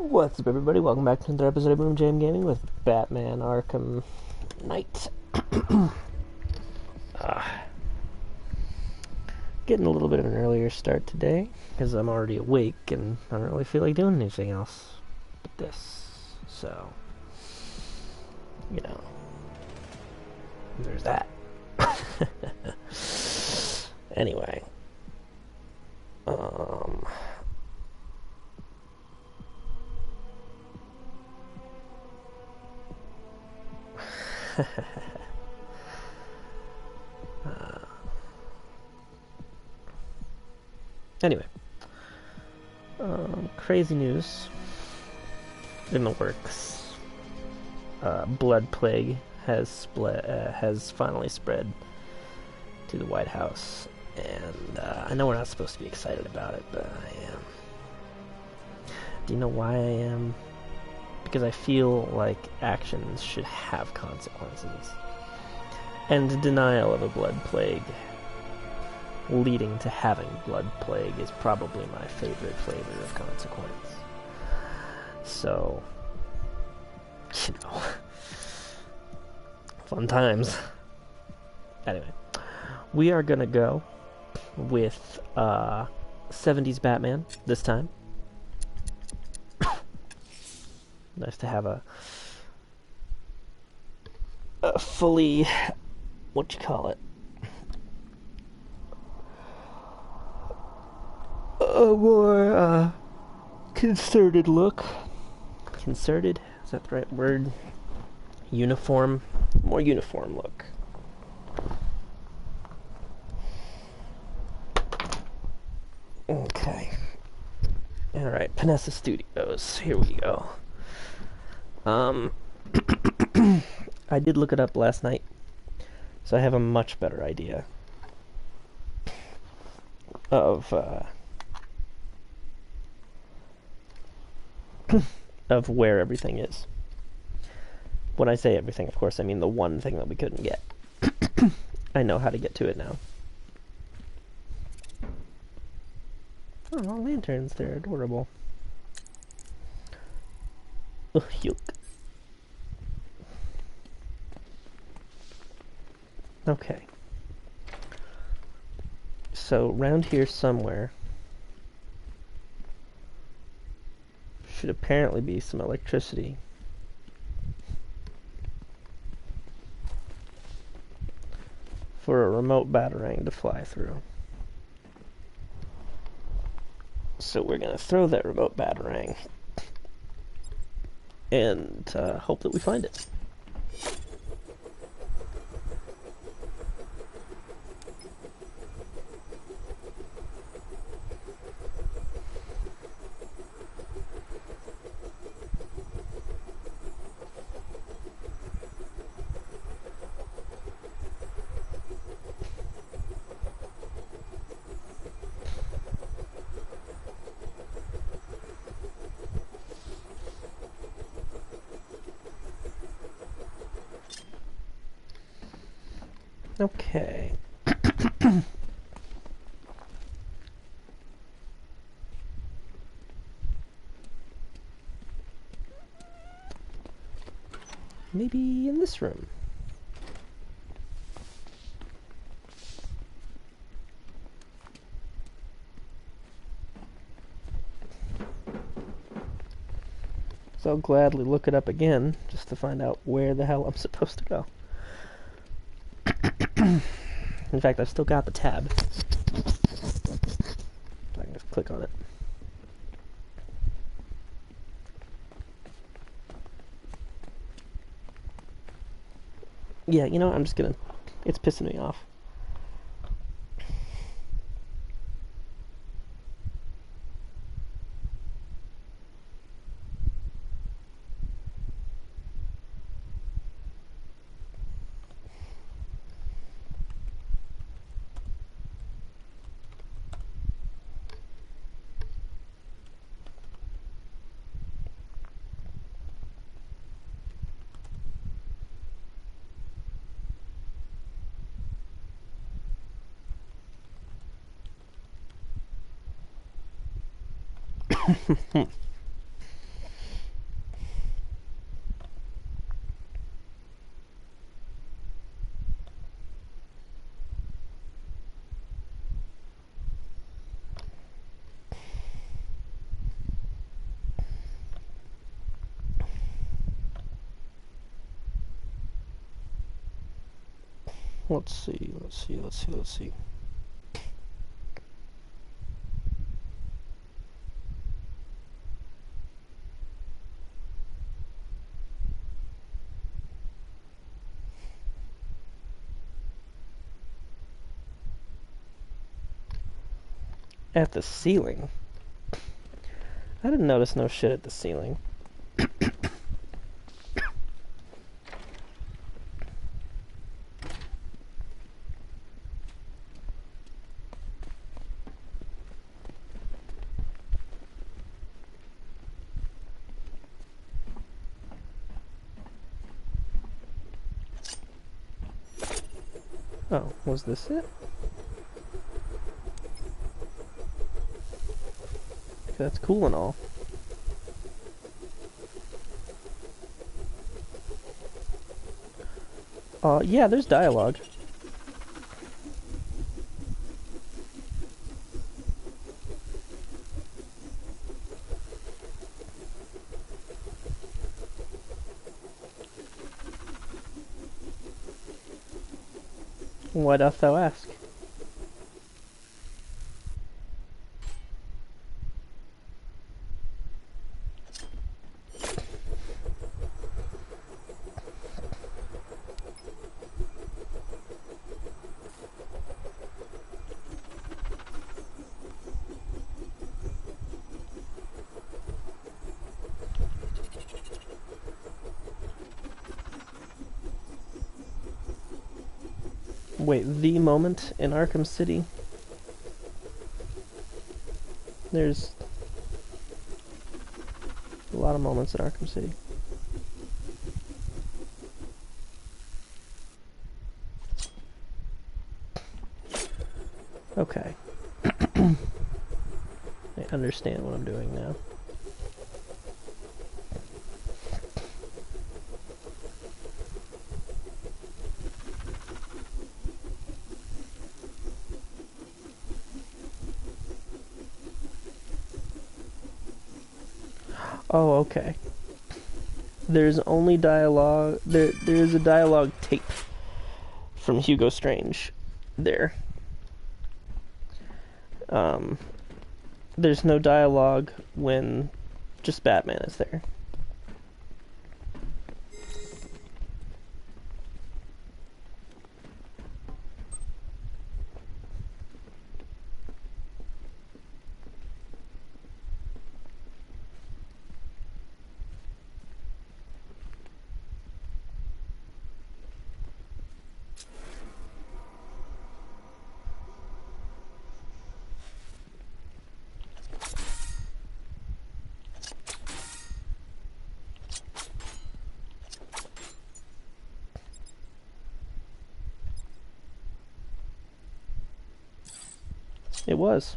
What's up, everybody? Welcome back to another episode of BoomJamGaming with Batman Arkham Knight. Getting a little bit of an earlier start today because I'm already awake and I don't really feel like doing anything else but this. So, there's that. Anyway, anyway, crazy news in the works. Blood plague has finally spread to the White House, and I know we're not supposed to be excited about it, but I am. Do you know why I am? Because I feel like actions should have consequences. And denial of a blood plague leading to having blood plague is probably my favorite flavor of consequence. So, fun times. Anyway, we are gonna go with 70s Batman this time. Nice to have a fully, a more concerted look. Concerted? Is that the right word? Uniform? More uniform look. Okay. Alright, Panessa Studios. Here we go. I did look it up last night, so I have a much better idea of of where everything is. When I say everything, of course, I mean the one thing that we couldn't get. I know how to get to it now. Oh, lanterns, they're adorable. Ugh, yuck. Okay. So, around here somewhere should apparently be some electricity. For a remote batarang to fly through. So we're gonna throw that remote batarang and hope that we find it. Okay. Maybe in this room. So I'll gladly look it up again just to find out where the hell I'm supposed to go. In fact, I've still got the tab. I can just click on it. Yeah, you know what? I'm just gonna... It's pissing me off. Let's see. At the ceiling? I didn't notice no shit at the ceiling. Oh, was this it? That's cool and all. Yeah, there's dialogue. Why doth thou ask? Wait, the moment in Arkham City? There's a lot of moments in Arkham City. Okay. I understand what I'm doing now. Oh, okay. There's only dialogue. There is a dialogue tape from Hugo Strange there. There's no dialogue when just Batman is there. It was.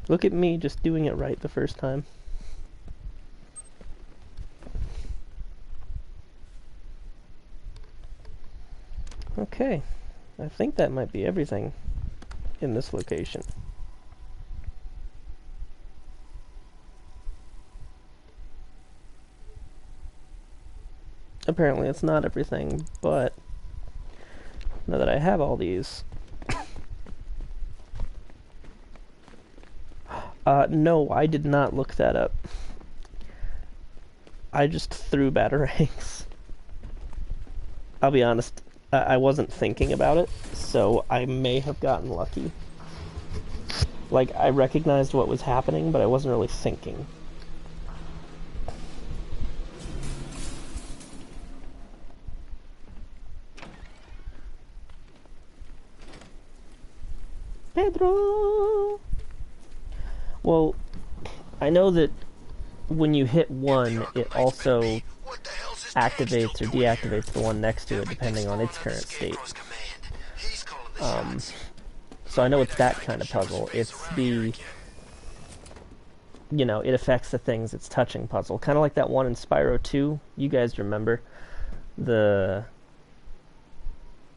Look at me just doing it right the first time. Okay, I think that might be everything in this location. Apparently it's not everything, but now that I have all these... no, I did not look that up. I just threw batarangs. I'll be honest, I wasn't thinking about it, so I may have gotten lucky. Like, I recognized what was happening, but I wasn't really thinking. Pedro! Well, I know that when you hit one, it also activates or deactivates the one next to it, depending on its current state. So I know it's that kind of puzzle. It's the, you know, it affects the things it's touching puzzle. Kind of like that one in Spyro 2. You guys remember the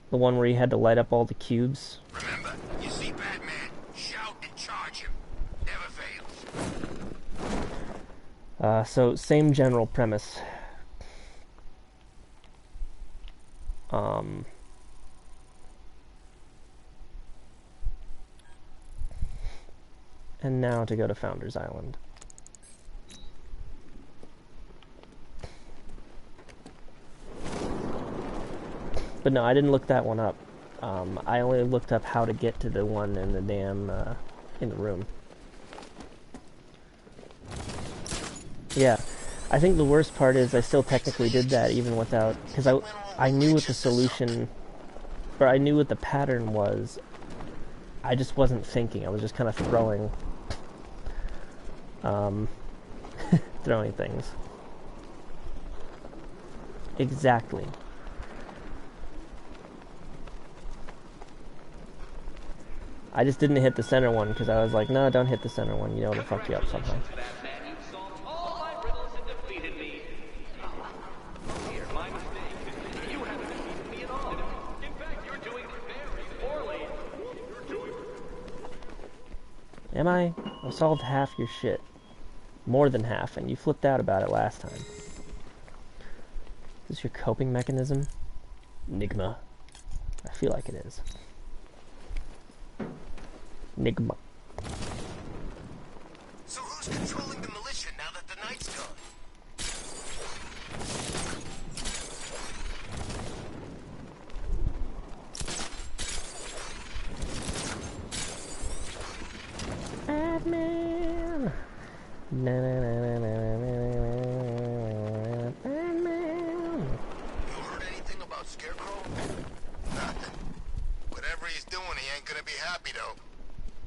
one where you had to light up all the cubes? Remember, you see Batman, shout and charge him. Never fails. So same general premise. And now to go to Founders Island. But no, I didn't look that one up. I only looked up how to get to the one in the damn, in the room. Yeah, I think the worst part is I still technically did that even without, because I knew what the solution, or I knew what the pattern was. I just wasn't thinking. I was just kind of throwing, throwing things. Exactly. I just didn't hit the center one because I was like, no, don't hit the center one. You know it'll fuck you up somehow. Am I? I've solved half your shit. More than half, and you flipped out about it last time. Is this your coping mechanism? NIGMA. I feel like it is. NIGMA. So who's controlling the militia now that the night's gone? Batman. Na, na, na, na, na, Batman. You heard anything about Scarecrow? Nothing. Whatever he's doing, he ain't gonna be happy though.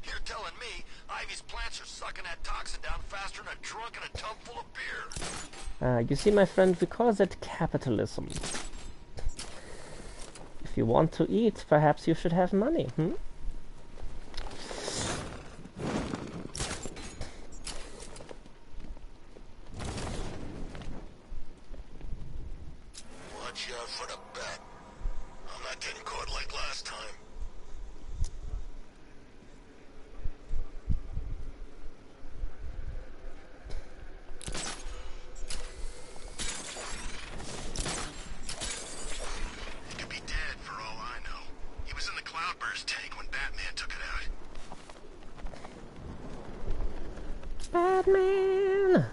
You're telling me Ivy's plants are sucking that toxin down faster than a drunk in a tub full of beer. You see, my friend, we call that capitalism. If you want to eat, perhaps you should have money, Watch out for the bat. I'm not getting caught like last time. He could be dead for all I know. He was in the cloudburst tank when Batman took it out. Batman!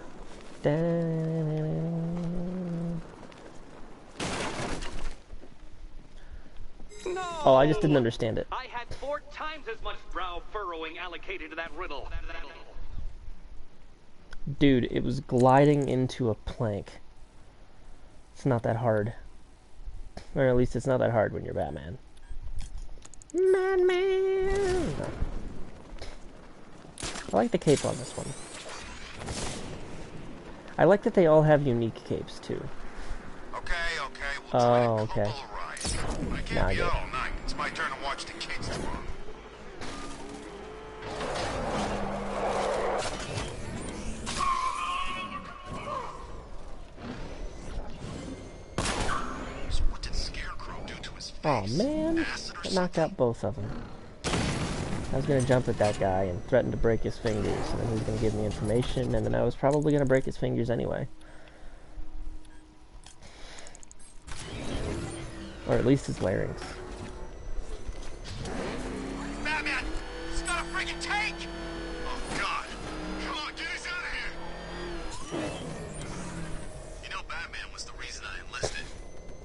No! Oh, I just didn't understand it. I had 4 times as much brow furrowing allocated to that riddle. Dude, it was gliding into a plank. It's not that hard. Or at least it's not that hard when you're Batman. Batman! I like the cape on this one. I like that they all have unique capes, too. Okay, we'll try Oh, a okay. couple of rides. I Now can't I be get out it. all night. It's my turn to watch the kids tomorrow. So what did Scarecrow do to his face? Oh man, Acid or that knocked something? out both of them. I was gonna jump at that guy and threaten to break his fingers, and then he was gonna give me information, and then I was probably gonna break his fingers anyway. Or at least his larynx. Batman! It's not a freaking tank! Oh god! Come on, get us out of here! You know Batman was the reason I enlisted.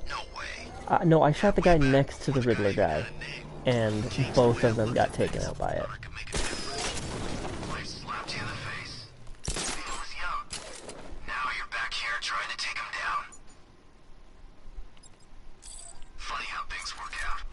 No way. No, I shot the guy next to the Riddler guy, and both of them got taken out by it. I can make a difference. I slapped you in the face. He was young. Now you're back here trying to take him down. Funny how things work out.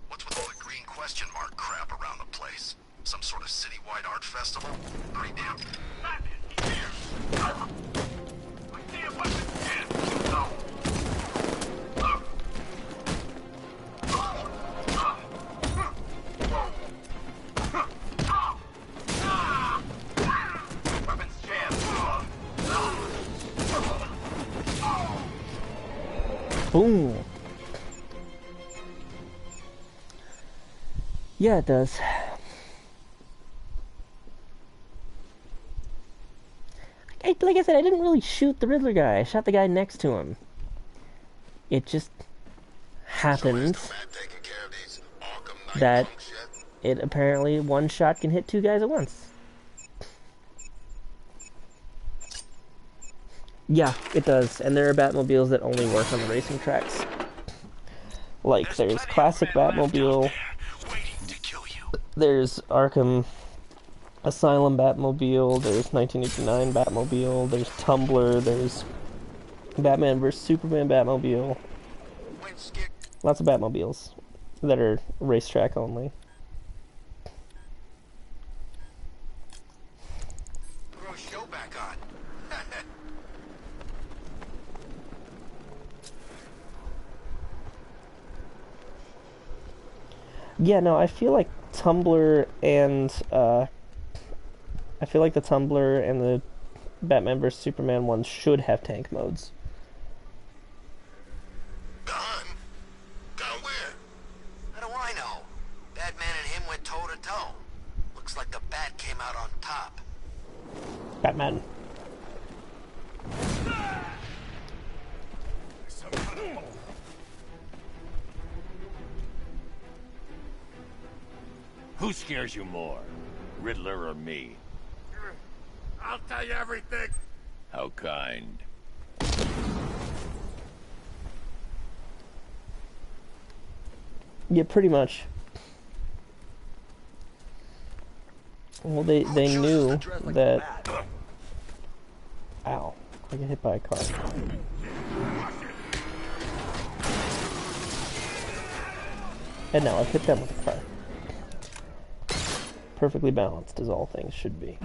What's with all the green question mark crap around the place? Some sort of citywide art festival? Pretty damn. Batman, he's here! I see a bunch of kids! No! Weapons jammed! Boom! Yeah, it does. Like I said, I didn't really shoot the Riddler guy. I shot the guy next to him. It just happened that it apparently one shot can hit two guys at once. Yeah, it does. And there are Batmobiles that only work on the racing tracks. Like, there's classic Batmobile. There's Arkham Asylum Batmobile. There's 1989 Batmobile. There's Tumbler. There's Batman vs. Superman Batmobile. Lots of Batmobiles that are racetrack only. Throw a show back on. Yeah, no, I feel like Tumbler and I feel like the Tumbler and the Batman vs Superman ones should have tank modes. Gone? Gone where? How do I know? Batman and him went toe to toe. Looks like the Bat came out on top. Batman. Who scares you more, Riddler or me? I'll tell you everything. How kind. Yeah, pretty much. Well, they knew that... Ow. I get hit by a car. And now I've hit them with a car. Perfectly balanced, as all things should be.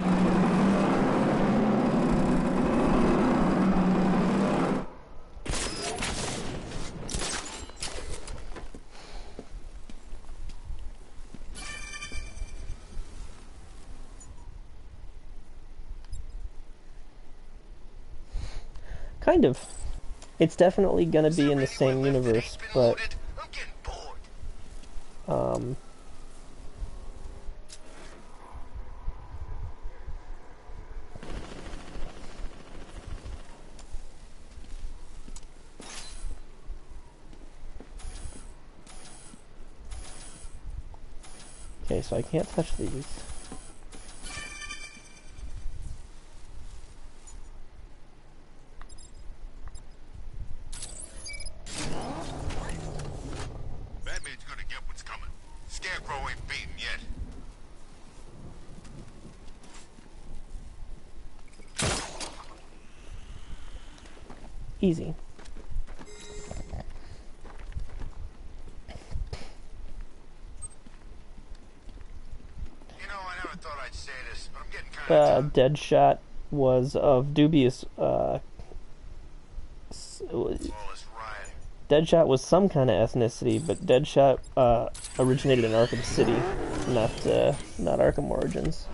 Kind of. It's definitely gonna be in the same universe, but okay, so I can't touch these. Batman's gonna get what's coming. Scarecrow ain't beaten yet. Easy. I never thought I'd say this, but I'm getting kind of Deadshot was of dubious, Deadshot was some kind of ethnicity, but Deadshot, originated in Arkham City, not Arkham Origins.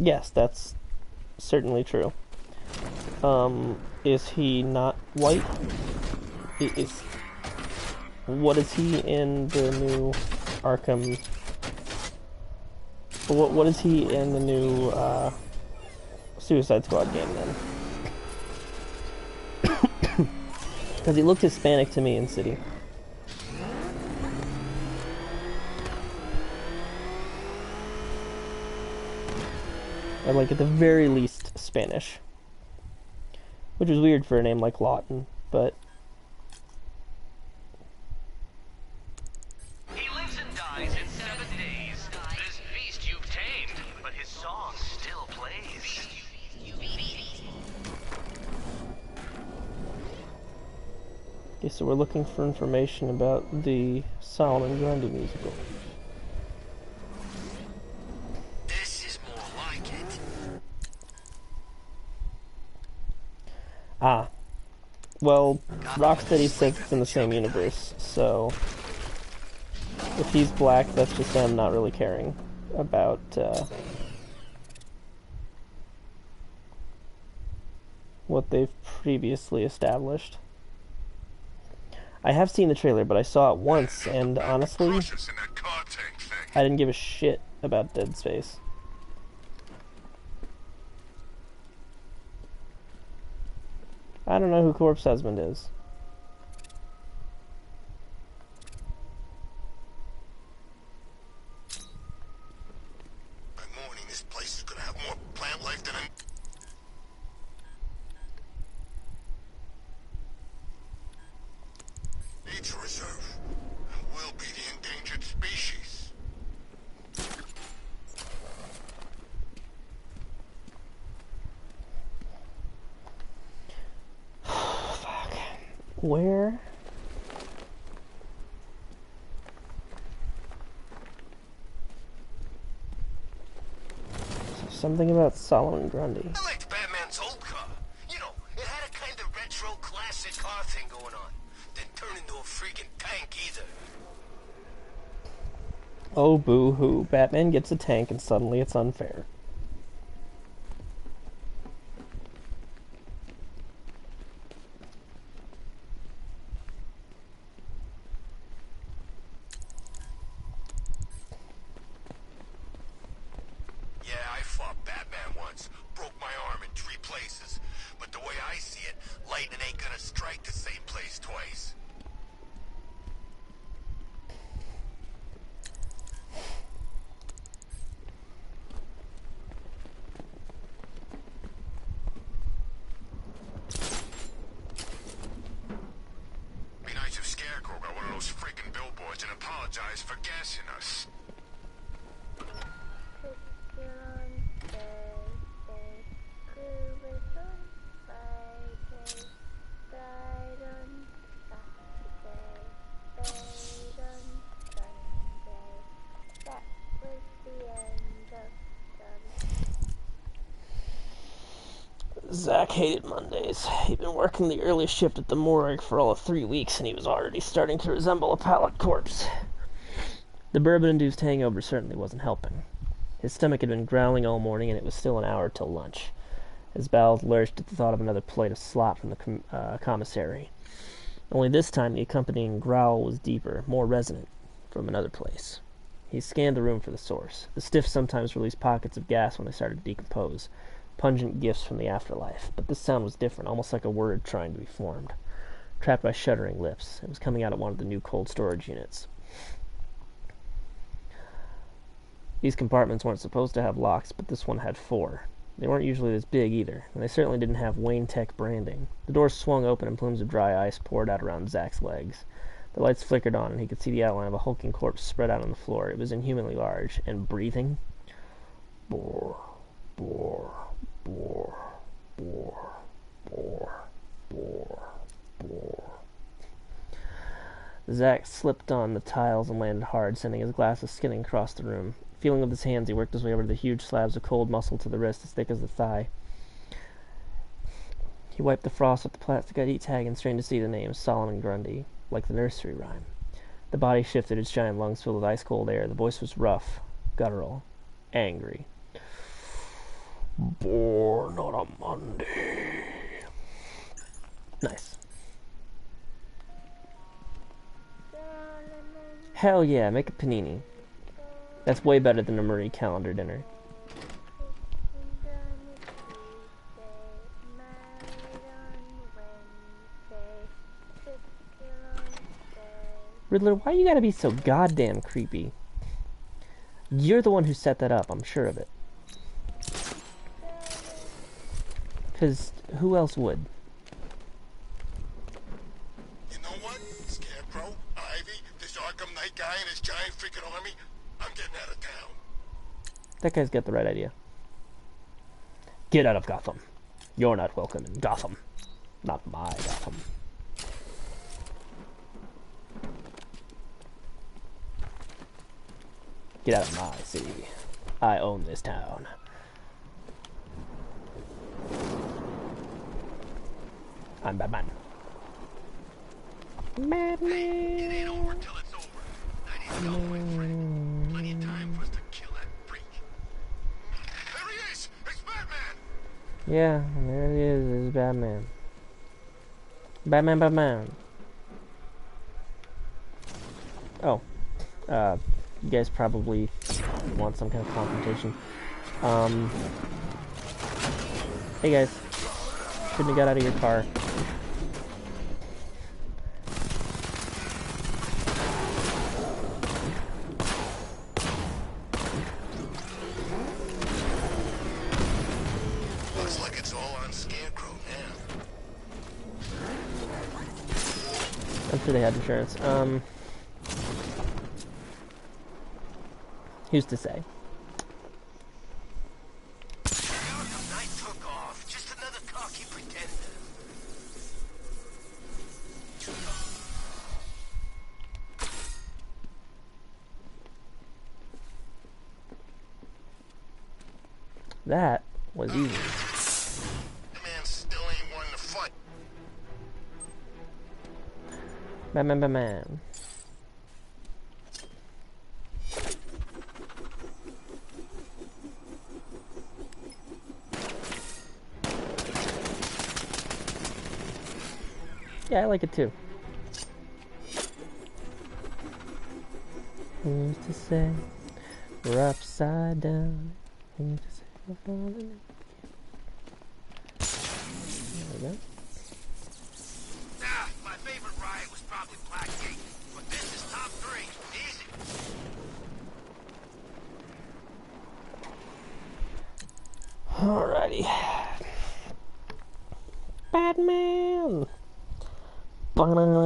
Yes, that's certainly true. Is he not white? What is he in the new Arkham? What is he in the new Suicide Squad game then? Because he looked Hispanic to me in City. Or like at the very least Spanish. Which is weird for a name like Lawton, but... He lives and dies in 7 days. This beast you've tamed, but his song still plays. Okay, so we're looking for information about the Solomon Grundy musical. Well, Rocksteady says it's in the same universe, so if he's black, that's just them not really caring about what they've previously established. I have seen the trailer, but I saw it once, and honestly, I didn't give a shit about Dead Space. I don't know who Corpse Husband is. By morning, this place is gonna have more plant life than a nature reserve. We'll be the endangered species. Fuck. Where? Something about Solomon Grundy. I liked Batman's old car. You know, it had a kind of retro classic car thing going on. Didn't turn into a freaking tank either. Oh, boo-hoo. Batman gets a tank and suddenly it's unfair. Yeah, I fought Batman once. Broke my arm in 3 places. But the way I see it, lightning ain't gonna strike the same place twice. Be nice if Scarecrow got one of those freaking billboards and apologized for gassing us. Zach hated Mondays. He'd been working the early shift at the morgue for all of 3 weeks, and he was already starting to resemble a pallet corpse. The bourbon-induced hangover certainly wasn't helping. His stomach had been growling all morning, and it was still an hour till lunch. His bowels lurched at the thought of another plate of slop from the commissary. Only this time the accompanying growl was deeper, more resonant, from another place. He scanned the room for the source. The stiffs sometimes released pockets of gas when they started to decompose. Pungent gifts from the afterlife, but this sound was different, almost like a word trying to be formed. Trapped by shuddering lips, it was coming out of one of the new cold storage units. These compartments weren't supposed to have locks, but this one had 4. They weren't usually this big either, and they certainly didn't have Wayne Tech branding. The doors swung open and plumes of dry ice poured out around Zach's legs. The lights flickered on, and he could see the outline of a hulking corpse spread out on the floor. It was inhumanly large, and breathing. Bore, bore. Bore, bore, bore, bore, bore. Zach slipped on the tiles and landed hard, sending his glasses skidding across the room. Feeling with his hands, he worked his way over to the huge slabs of cold muscle to the wrist as thick as the thigh. He wiped the frost off the plastic ID tag and strained to see the name, Solomon Grundy, like the nursery rhyme. The body shifted, its giant lungs filled with ice-cold air. The voice was rough, guttural, angry. Born on a Monday. Nice. Hell yeah, make a panini. That's way better than a Marie Callender dinner. Riddler, why you gotta be so goddamn creepy? You're the one who set that up, I'm sure of it. 'Cause who else would? You know what? Scarecrow, Ivy, this Arkham Knight guy and his giant freaking army, I'm getting out of town. That guy's got the right idea. Get out of Gotham. You're not welcome in Gotham. Not my Gotham. Get out of my city. I own this town. I'm Batman. It ain't over till it's over. I need to go, my friend. Plenty of time for us to kill that freak. There he is! It's Batman! Yeah, there it is. It's Batman. Batman. Oh. You guys probably want some kind of confrontation. Hey guys. Shouldn't have got out of your car. Looks like it's all on Scarecrow now. I'm sure they had insurance. Who's to say? Arkham Knight took off. Just another cocky pretender. That was easy. The man still ain't one to fight. Batman. Yeah, I like it too. Who's to say we're upside down? Who's to say we're falling? There we go. Ah, my favorite riot was probably Blackgate, but this is top 3. Easy. Alrighty. Batman! Batman!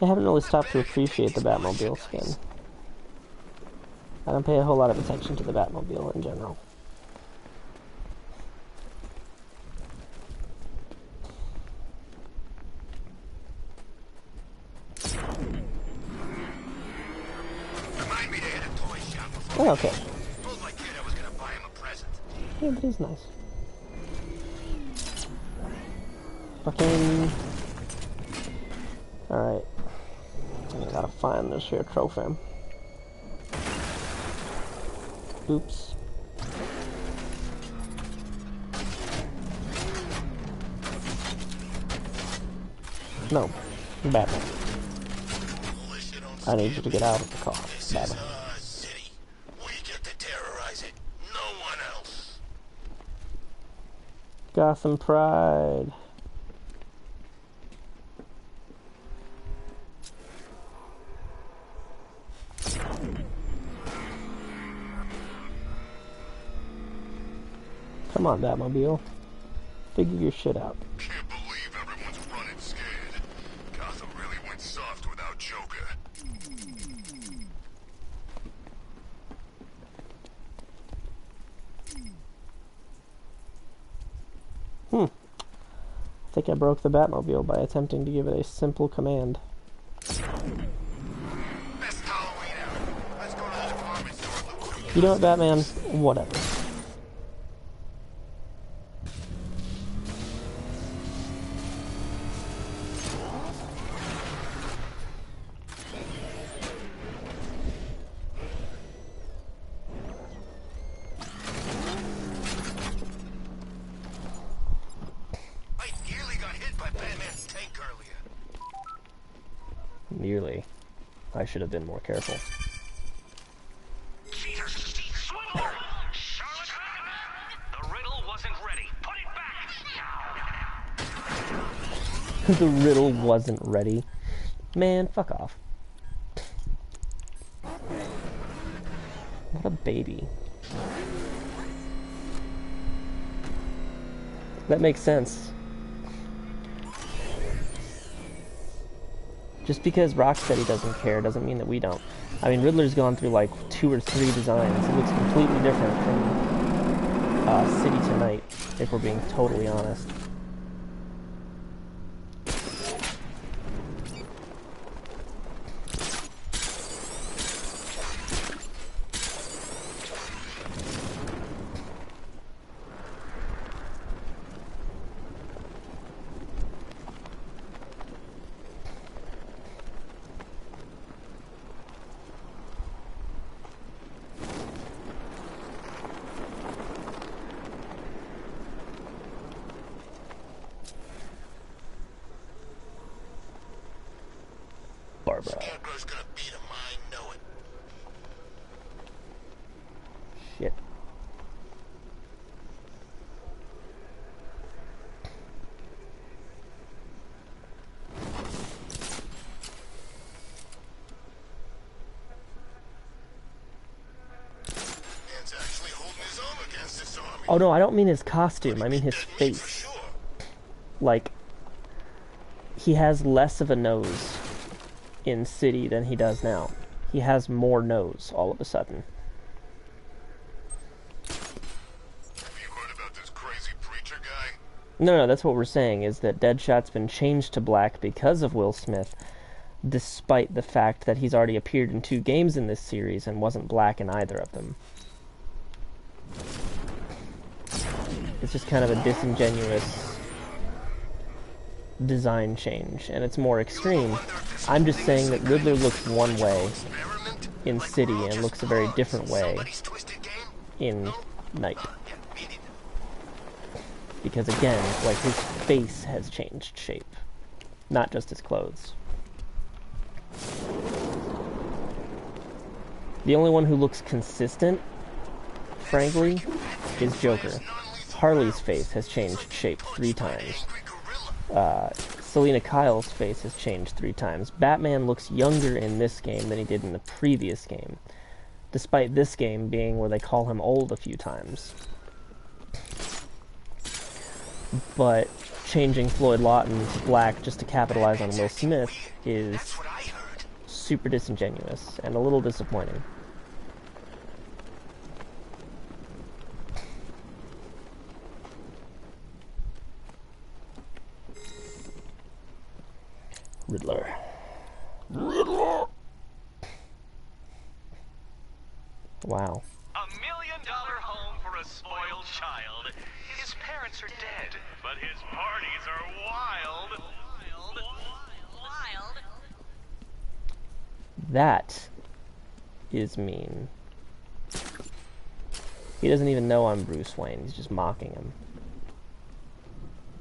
I haven't really stopped to appreciate the Batmobile skin. I don't pay a whole lot of attention to the Batmobile in general. Remind me to hit a toy shop before Oh, okay. told my kid I was gonna buy him a present. Yeah, but he's nice. Fucking... Alright. I gotta find this here trophy. Oops. No. Batman. I need you to get out of the car. This is Batman. our city. We get to terrorize it. No one else. Gotham Pride. Come on, Batmobile. Figure your shit out. Can't believe everyone's running scared. Gotham really went soft without Joker. I think I broke the Batmobile by attempting to give it a simple command. Best Halloween ever. Let's go to the department store and look for You know what, Batman? Whatever. I nearly got hit by Batman's tank earlier. Nearly. I should have been more careful. Cheaters! Swivel! Charlotte! The riddle wasn't ready. Put it back! The riddle wasn't ready. Man, fuck off. What a baby. That makes sense. Just because Rocksteady doesn't care doesn't mean that we don't. I mean, Riddler's gone through like 2 or 3 designs. It looks completely different from City Tonight, if we're being totally honest. Scarecrow's gonna beat him, I know it. Shit. Man's actually holding his own against this army. Oh no, I don't mean his costume, I mean his face. For sure. Like, he has less of a nose in City than he does now. He has more nose all of a sudden. Have you heard about this crazy preacher guy? No, that's what we're saying, is that Deadshot's been changed to black because of Will Smith, despite the fact that he's already appeared in 2 games in this series and wasn't black in either of them. It's just kind of a disingenuous design change, and it's more extreme. I'm just saying that Riddler looks one way in City and looks a very different way in Night. Because again, like, his face has changed shape, not just his clothes. The only one who looks consistent, frankly, is Joker. Harley's face has changed shape 3 times. Selena Kyle's face has changed 3 times. Batman looks younger in this game than he did in the previous game, despite this game being where they call him old a few times. But changing Floyd Lawton to black just to capitalize on Will Smith is super disingenuous and a little disappointing. Riddler. Riddler! Wow. $1 million home for a spoiled child. His parents are dead, but his parties are wild. Wild. That is mean. He doesn't even know I'm Bruce Wayne. He's just mocking him.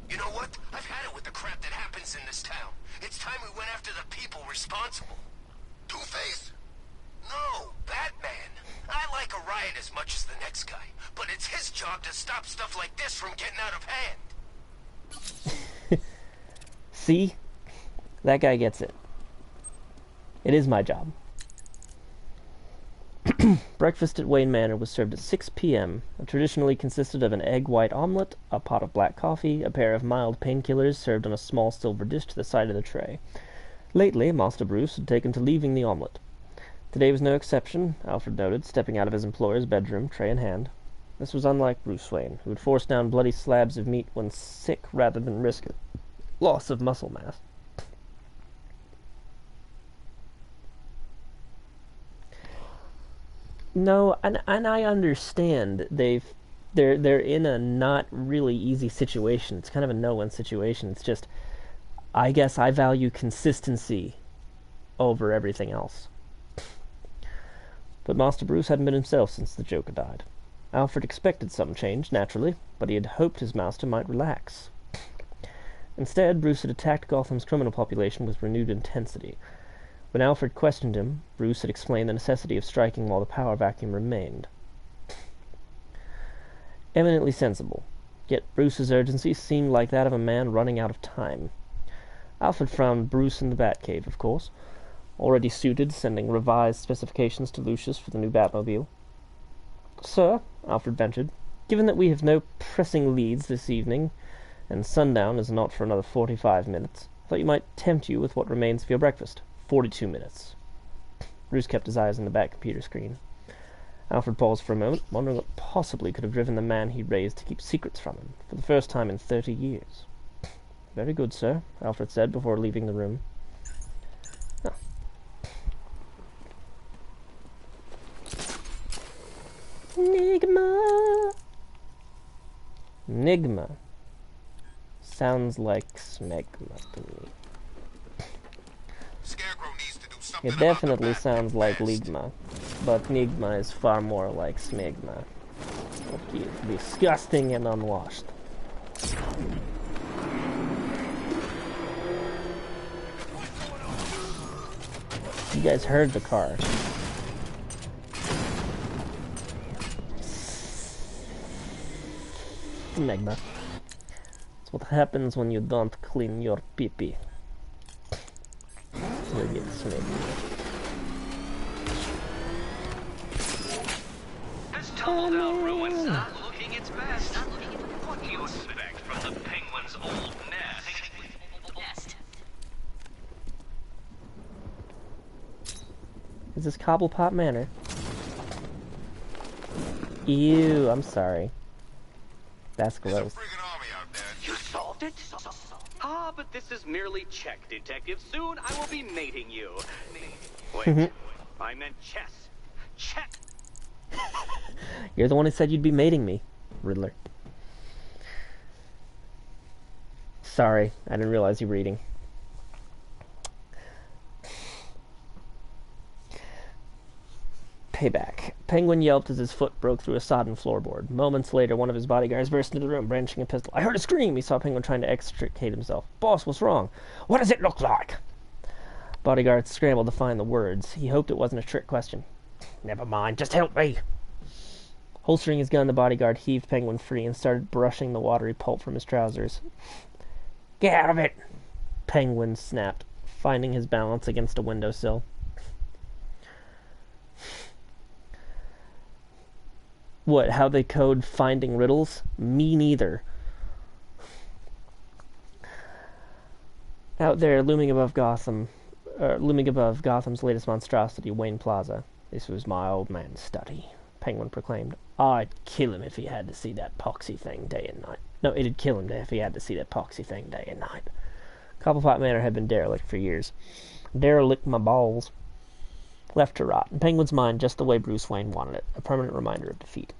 You know what? I've had it with the crap that happens in this town. It's time we went after the people responsible. Two-Face? No, Batman. I like a riot as much as the next guy, but it's his job to stop stuff like this from getting out of hand. See? That guy gets it. It is my job. Breakfast at Wayne Manor was served at 6 p.m. It traditionally consisted of an egg white omelet, a pot of black coffee, a pair of mild painkillers served on a small silver dish to the side of the tray. Lately, Master Bruce had taken to leaving the omelet. Today was no exception, Alfred noted, stepping out of his employer's bedroom, tray in hand. This was unlike Bruce Wayne, who would force down bloody slabs of meat when sick rather than risk loss of muscle mass. No, and I understand they're in a not really easy situation. It's kind of a no-win situation. It's just, I guess I value consistency over everything else. But Master Bruce hadn't been himself since the Joker died. Alfred expected some change, naturally, but he had hoped his master might relax. Instead, Bruce had attacked Gotham's criminal population with renewed intensity. When Alfred questioned him, Bruce had explained the necessity of striking while the power vacuum remained. Eminently sensible, yet Bruce's urgency seemed like that of a man running out of time. Alfred found Bruce in the Batcave, of course, already suited, sending revised specifications to Lucius for the new Batmobile. "Sir," Alfred ventured, "given that we have no pressing leads this evening, and sundown is not for another 45 minutes, I thought you might tempt you with what remains of your breakfast." 42 minutes. Bruce kept his eyes on the back computer screen. Alfred paused for a moment, wondering what possibly could have driven the man he raised to keep secrets from him, for the first time in 30 years. "Very good, sir," Alfred said before leaving the room. Oh. NIGMA! NIGMA. Sounds like smegma to me. Scarecrow needs to do something It definitely sounds like Ligma, but Nigma is far more like Smegma. It's disgusting and unwashed. You guys heard the car. NIGMA. That's what happens when you don't clean your pee-pee. Maybe it's maybe. This tumbled-down ruin's not looking its best. What do you expect from the penguin's old nest? Is this Cobblepot Manor? Ew, I'm sorry. That's gross. There's a friggin' army out there. You solved it? Ah, but this is merely check, Detective. Soon I will be mating you. Wait, I meant chess. Check. You're the one who said you'd be mating me, Riddler. Sorry, I didn't realize you were eating. Payback. Penguin yelped as his foot broke through a sodden floorboard. Moments later, one of his bodyguards burst into the room, brandishing a pistol. I heard a scream. He saw Penguin trying to extricate himself. Boss, what's wrong? What does it look like? Bodyguard scrambled to find the words. He hoped it wasn't a trick question. Never mind, just help me. Holstering his gun, the bodyguard heaved Penguin free and started brushing the watery pulp from his trousers. Get out of it! Penguin snapped, finding his balance against a windowsill. What, how they code finding riddles? Me neither. Out there, looming above Gotham's latest monstrosity, Wayne Plaza. This was my old man's study, Penguin proclaimed. I'd kill him if he had to see that poxy thing day and night. No, it'd kill him if he had to see that poxy thing day and night. Cobblepot Manor had been derelict for years. Derelict my balls. Left to rot, in Penguin's mind just the way Bruce Wayne wanted it, a permanent reminder of defeat.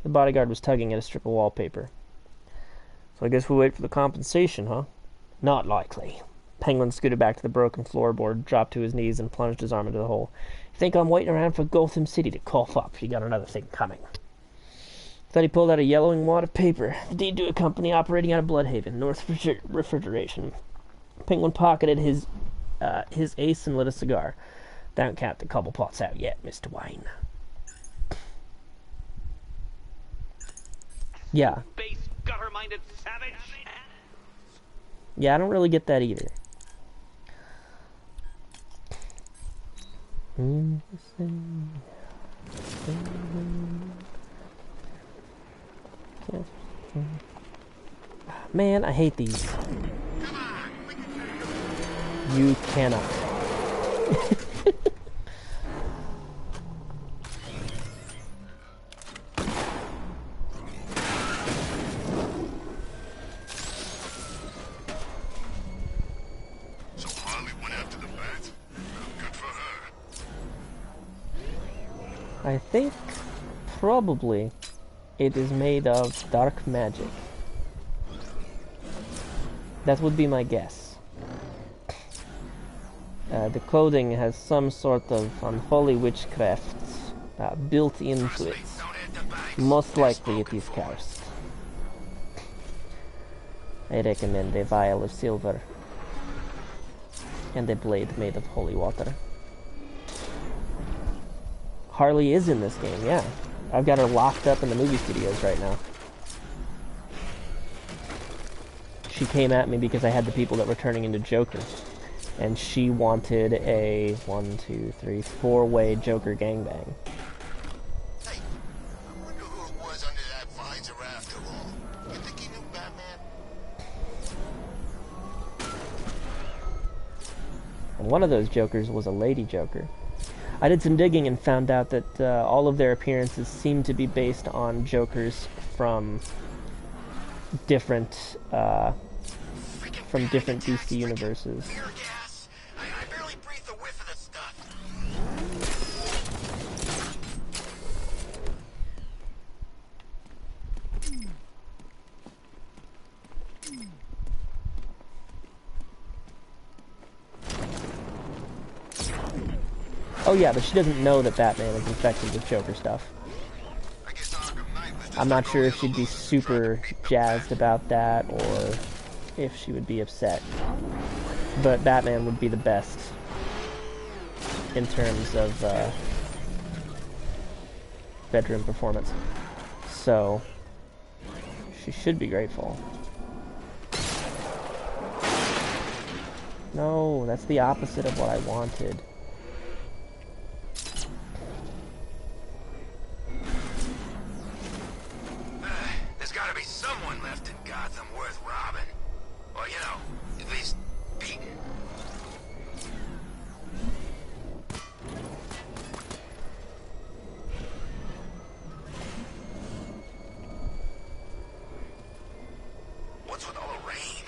The bodyguard was tugging at a strip of wallpaper. So I guess we'll wait for the compensation, huh? Not likely. Penguin scooted back to the broken floorboard, dropped to his knees, and plunged his arm into the hole. You think I'm waiting around for Gotham City to cough up? You got another thing coming. Then he pulled out a yellowing wad of paper. The deed to a company operating out of Bloodhaven, North Refrigeration. Penguin pocketed his ace and lit a cigar. Don't count the Cobblepots out yet, Mr. Wayne. Yeah. Base gutter-minded savage. Yeah, I don't really get that either. Man, I hate these. You cannot. I think probably it is made of dark magic. That would be my guess. The clothing has some sort of unholy witchcraft built into it. Most likely it is cursed. I recommend a vial of silver and a blade made of holy water. Harley is in this game, yeah. I've got her locked up in the movie studios right now. She came at me because I had the people that were turning into Joker. And she wanted a 4-way Joker gangbang. Hey, I wonder who it was under that visor after all. You think he knew Batman? And one of those Jokers was a lady Joker. I did some digging and found out that all of their appearances seem to be based on Jokers from different DC universes. I barely breathed a whiff of this stuff. Oh yeah, but she doesn't know that Batman is infected with Joker stuff. I guess Arkham Knight was just I'm not sure if she'd be the super jazzed about that, or if she would be upset. But Batman would be the best. in terms of bedroom performance. So she should be grateful. No, that's the opposite of what I wanted. There's gotta be someone left in Gotham worth robbing. Or, you know, at least beating. What's with all the rain?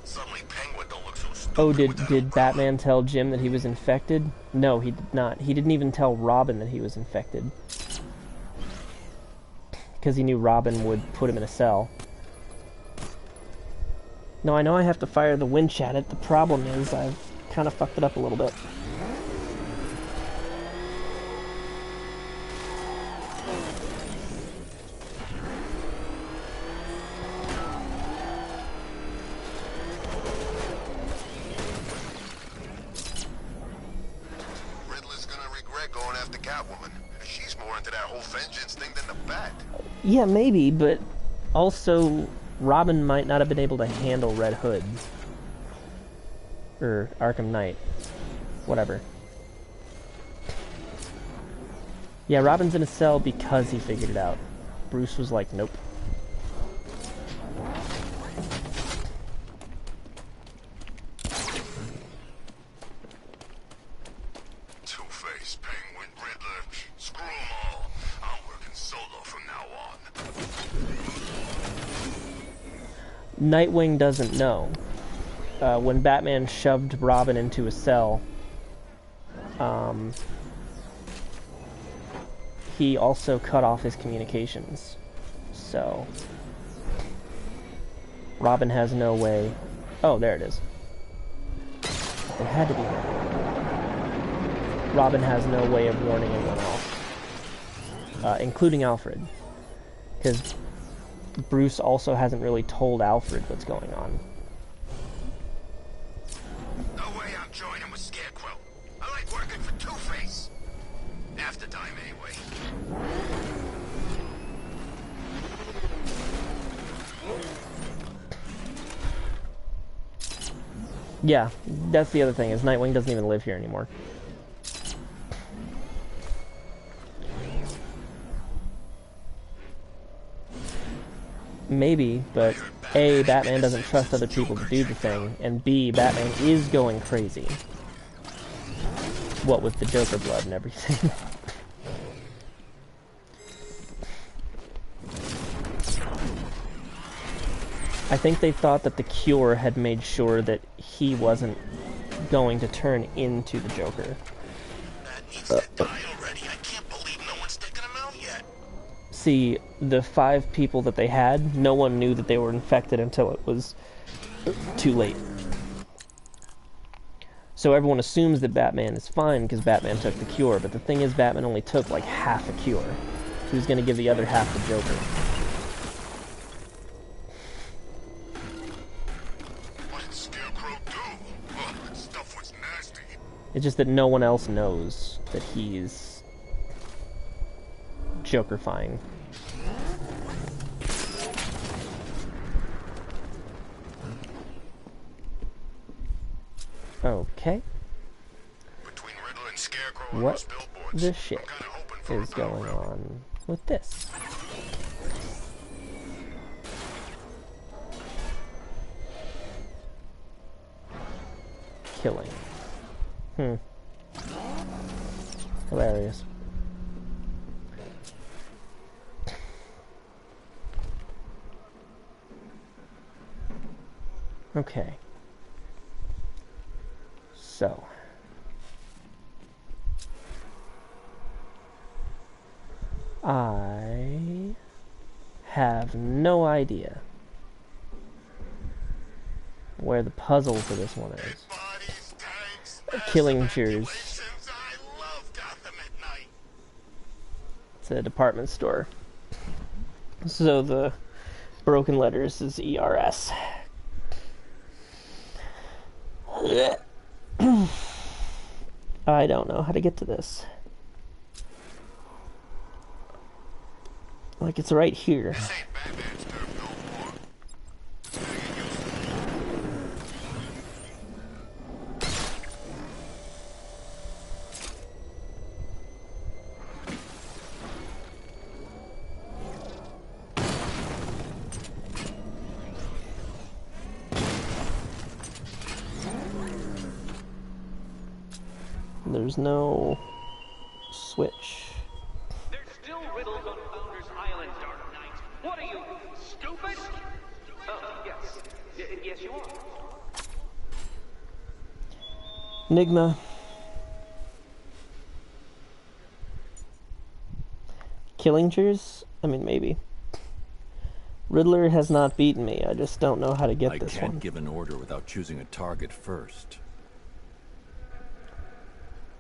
Suddenly Penguin don't look so stupid. Oh, did Batman tell Jim that he was infected? No, he did not. He didn't even tell Robin that he was infected. Because he knew Robin would put him in a cell. No, I know I have to fire the winch at it. The problem is I've kind of fucked it up a little bit. Riddler's gonna regret going after Catwoman. She's more into that whole vengeance thing than the Bat. Yeah, maybe, but also Robin might not have been able to handle Red Hood. Or Arkham Knight. Whatever. Yeah, Robin's in a cell because he figured it out. Bruce was like, nope. Two-Face, Penguin, Riddler, screw 'em all. I'm working solo from now on. Nightwing doesn't know. When Batman shoved Robin into a cell, he also cut off his communications. So, Robin has no way... Oh, there it is. It had to be there. Robin has no way of warning anyone else, including Alfred. Because Bruce also hasn't really told Alfred what's going on. No way I'm joining with Scarecrow. I like working for Two-Face. After time, anyway. Yeah, that's the other thing, is Nightwing doesn't even live here anymore. Maybe, but A, Batman doesn't trust other people to do the thing, and B, Batman is going crazy. What with the Joker blood and everything. I think they thought that the cure had made sure that he wasn't going to turn into the Joker. That needs to die already. I can't believe no one's taken him out yet. See, the 5 people that they had, no one knew that they were infected until it was too late. So everyone assumes that Batman is fine because Batman took the cure, but the thing is Batman only took like half a cure. He was going to give the other half to Joker. What did Scarecrow do? Oh, that stuff was nasty. It's just that no one else knows that he's Joker-fying. Okay. Between Riddler and Scarecrow and What those billboards, the shit I'm kinda hoping for a is going power up. on with this? Killing. Hilarious. Okay. So. I have no idea where the puzzle for this one is. Bodies, tanks, Killing massive Cheers. evacuations. I love Gotham at night. It's a department store. So the broken letters is ERS. I don't know how to get to this. Like, it's right here. This ain't Batman's turf no more. Better get used to There's no switch. There's still riddles on Founders Island, Dark Knight. What are you, stupid? Oh, yes. Yes, you are. NIGMA. Killingers? I mean, maybe. Riddler has not beaten me. I just don't know how to get this one. I can't give an order without choosing a target first.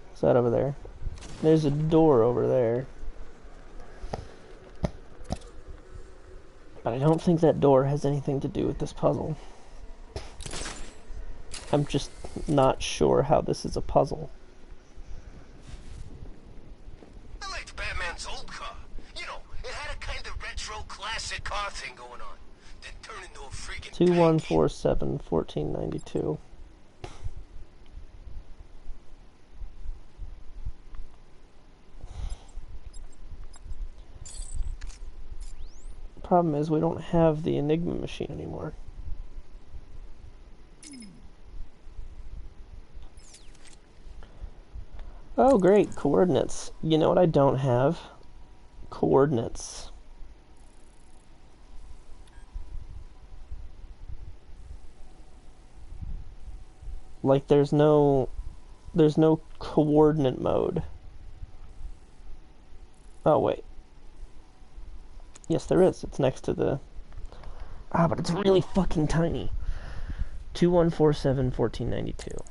What's that over there? There's a door over there. But I don't think that door has anything to do with this puzzle. I'm just not sure how this is a puzzle. I liked Batman's old car. You know, it had a kind of retro classic car thing going on. Then turned into a freaking 2147-1492. Problem is, we don't have the Enigma machine anymore. Oh, great, coordinates. You know what I don't have? Coordinates. Like, there's no coordinate mode. Oh, wait. Yes, there is. It's next to the... Ah, but it's really fucking tiny. 2147-1492.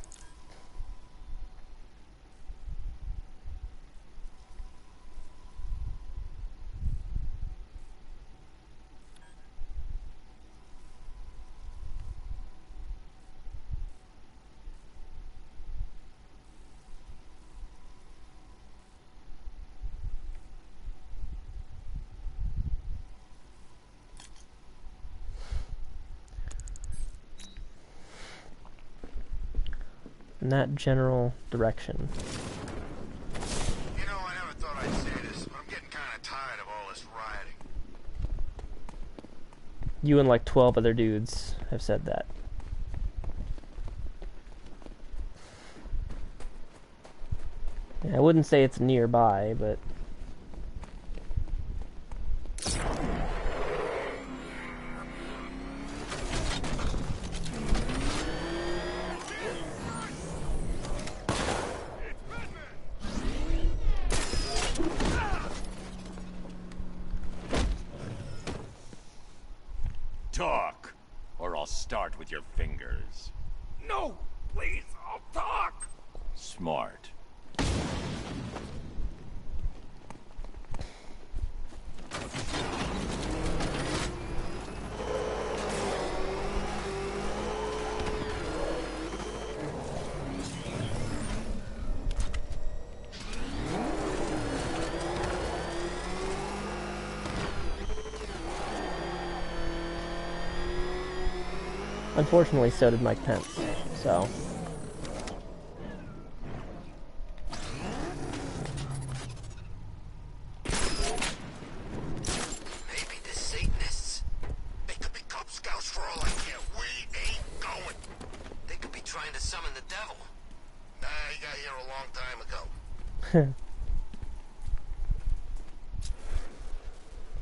In that general direction. You know, I never thought I'd say this, but I'm getting kind of tired of all this rioting. You and like 12 other dudes have said that. Yeah, I wouldn't say it's nearby, but... Talk, or I'll start with your fingers. No, please, I'll talk. Smart. Unfortunately, so did Mike Pence, so... Maybe the Satanists. They could be Cub Scouts for all I care. We ain't going. They could be trying to summon the devil. Nah, he got here a long time ago.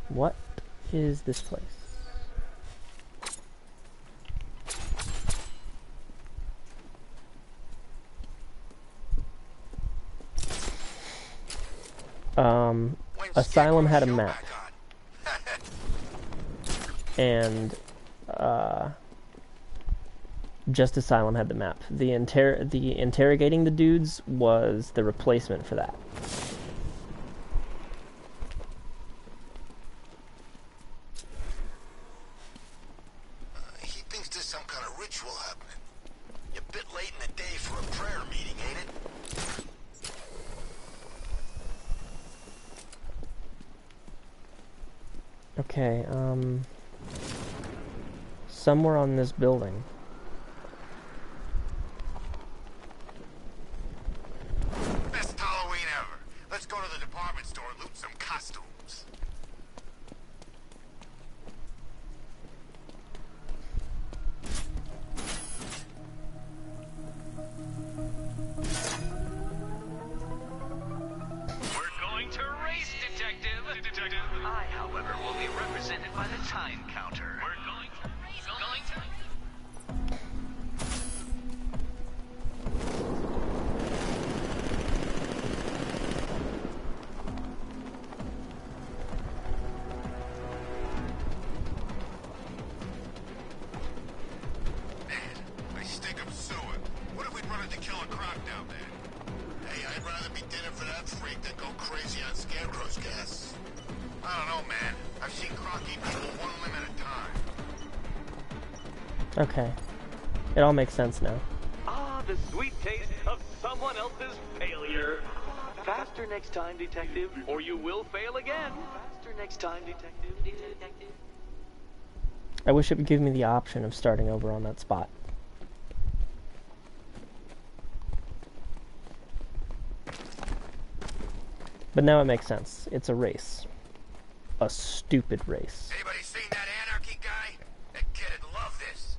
What is this place? Asylum had a map. And, just Asylum had the map. The interrogating the dudes was the replacement for that. He thinks there's some kind of ritual happening. You're a bit late in the day for a prayer meeting, ain't it? Okay, somewhere on this building. Best Halloween ever. Let's go to the department store and loot some costumes. We're going to race, Detective. I, however, will be represented by the time counter. We're going to race. I stink of sewer. What if we run into Killer Croc down there? Hey, I'd rather be dinner for that freak than go crazy on Scarecrow's gas. I don't know, man. I've seen Croc eat people one limb at a time. Okay. It all makes sense now. Ah, the sweet taste of someone else's failure. Faster next time, Detective, or you will fail again. Faster next time, Detective. I wish it would give me the option of starting over on that spot. But now it makes sense. It's a race. A stupid race. Anybody seen that Anarchy guy? That kid'd love this.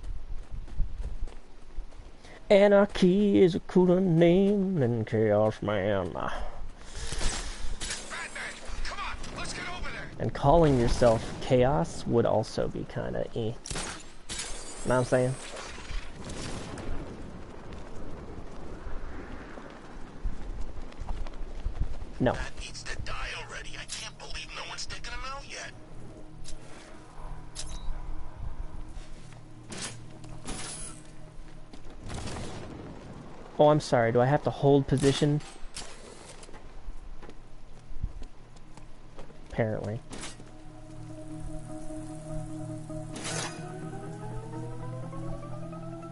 Anarchy is a cooler name than Chaos Man. Batman, come on, let's get over there. And calling yourself Chaos would also be kinda eh. Know what I'm saying? No. That needs to die already. I can't believe no one's taken him out yet. Oh, I'm sorry. Do I have to hold position? Apparently.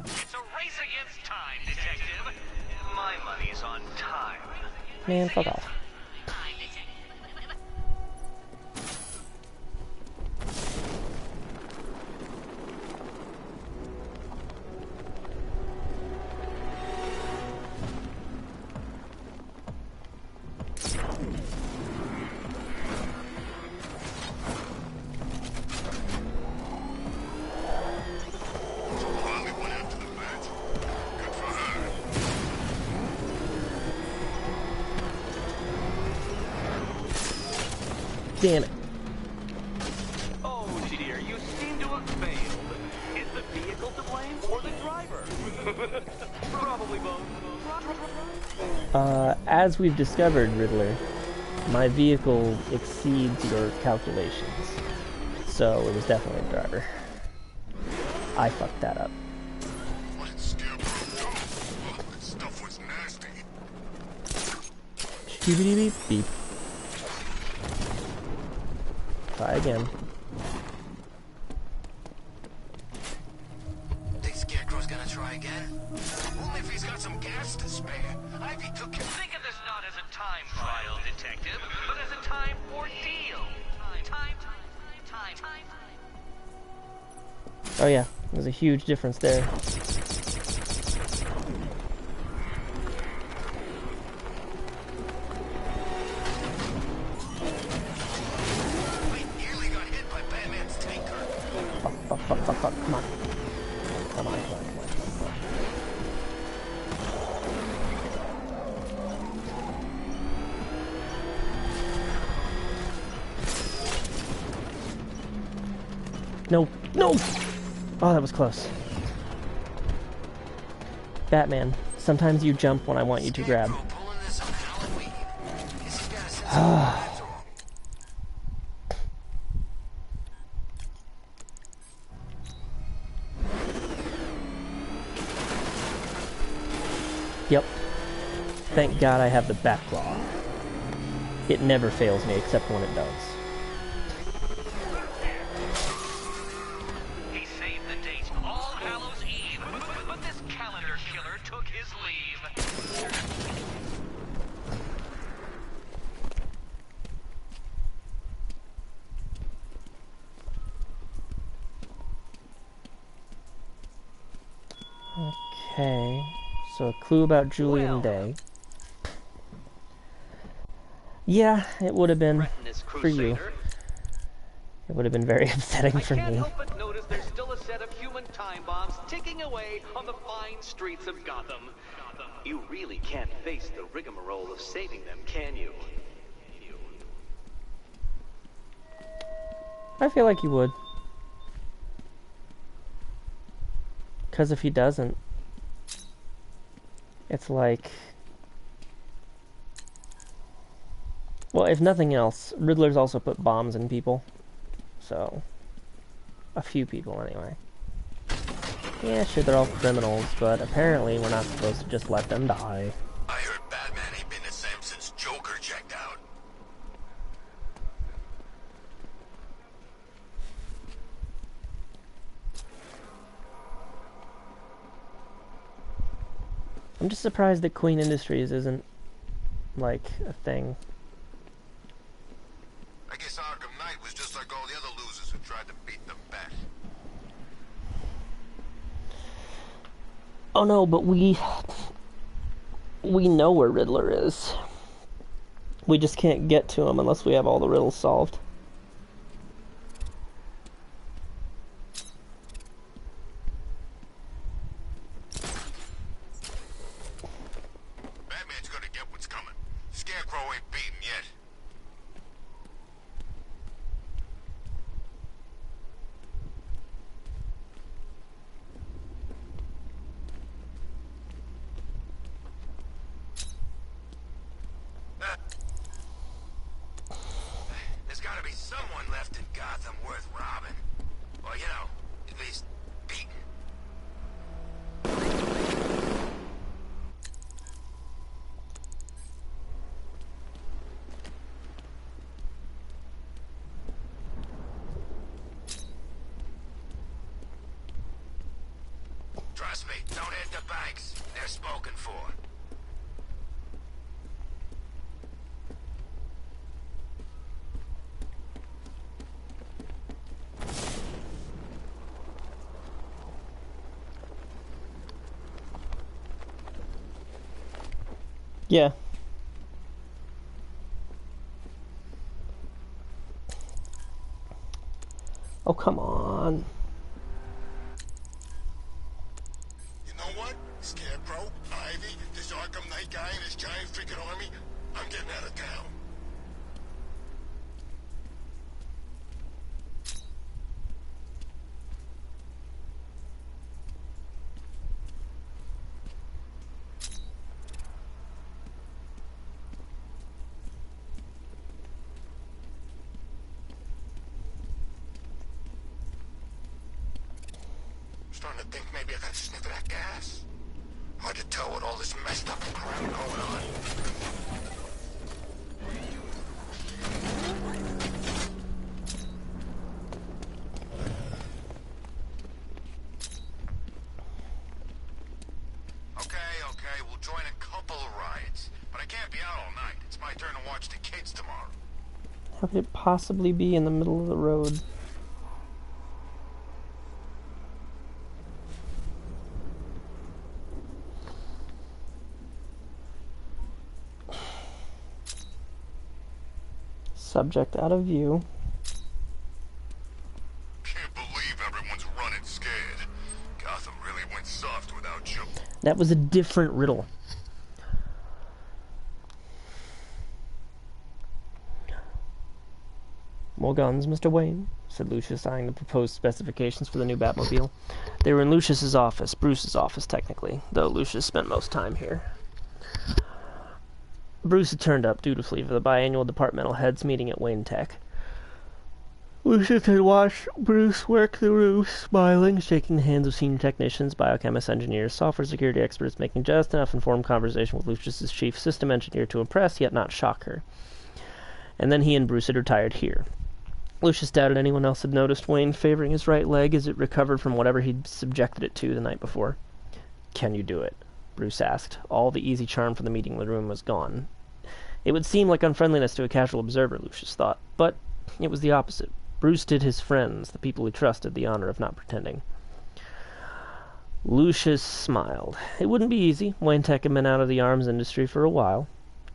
It's a race against time, Detective. My money's on time. Man, fuck off. Harley went after the bat. Good for her. Damn it. Oh dear, you seem to have failed. Is the vehicle to blame or the driver? Probably both. As we've discovered, Riddler, my vehicle exceeds your calculations. So it was definitely a driver. I fucked that up. What did Scarecrow do? Oh, that stuff was nasty. Beep beep beep. Try again. Think Scarecrow's gonna try again? Only if he's got some gas to spare. Ivy took him. Think of this not as a time trial, Detective, but as a time ordeal. Time. Oh yeah, there's a huge difference there. We nearly got hit by Batman's tanker. Fuck, come on. Come on. No! Oh, that was close. Batman, sometimes you jump when I want you to grab. Scarecrow pulling this on Halloween. Guess he's got a sense of humor after all. Yep. Thank God I have the backlog. It never fails me except when it does. He saved the date, All Hallows Eve, but this calendar killer took his leave. Okay. So a clue about Julian Day. Yeah, it would have been for you. It would have been very upsetting for me. I can't help but notice there's still a set of human time bombs ticking away on the fine streets of Gotham. You really can't face the rigmarole of saving them, can you? I feel like you would. Because if he doesn't, it's like... Well, if nothing else, Riddler's also put bombs in people. So, a few people anyway. Yeah, sure, they're all criminals, but apparently we're not supposed to just let them die. I heard Batman ain't been the same since Joker checked out. I'm just surprised that Queen Industries isn't, like, a thing. I guess Arkham Knight was just like all the other losers who tried to beat the Bat. Oh no, but we know where Riddler is. We just can't get to him unless we have all the riddles solved. Batman's gonna get what's coming. Scarecrow ain't beaten yet. There's gotta be someone left in Gotham worth robbing. Or, you know, at least beaten. Trust me, don't hit the banks. They're spoken for. Yeah. Oh, come on. You know what? Scarecrow, Ivy, this Arkham Knight guy and his giant freaking army, I'm getting out of town. Starting to think maybe I got a sniff of that gas. Hard to tell with all this messed up crap going on. Okay, we'll join a couple of riots. But I can't be out all night. It's my turn to watch the kids tomorrow. How could it possibly be in the middle of the road? Subject out of view. Can't believe everyone's running scared. Gotham really went soft without you. That was a different riddle. More guns, Mr. Wayne, said Lucius, eyeing the proposed specifications for the new Batmobile. They were in Lucius's office, Bruce's office technically, though Lucius spent most time here. Bruce had turned up dutifully for the biannual departmental heads meeting at Wayne Tech. Lucius had watched Bruce work the roof, smiling, shaking the hands of senior technicians, biochemists, engineers, software security experts, making just enough informed conversation with Lucius's chief system engineer to impress, yet not shock her. And then he and Bruce had retired here. Lucius doubted anyone else had noticed Wayne favoring his right leg as it recovered from whatever he'd subjected it to the night before. "Can you do it?" Bruce asked. All the easy charm from the meeting room was gone. It would seem like unfriendliness to a casual observer, Lucius thought, but it was the opposite. Bruce did his friends, the people he trusted, the honor of not pretending. Lucius smiled. It wouldn't be easy. Wayne Tech had been out of the arms industry for a while.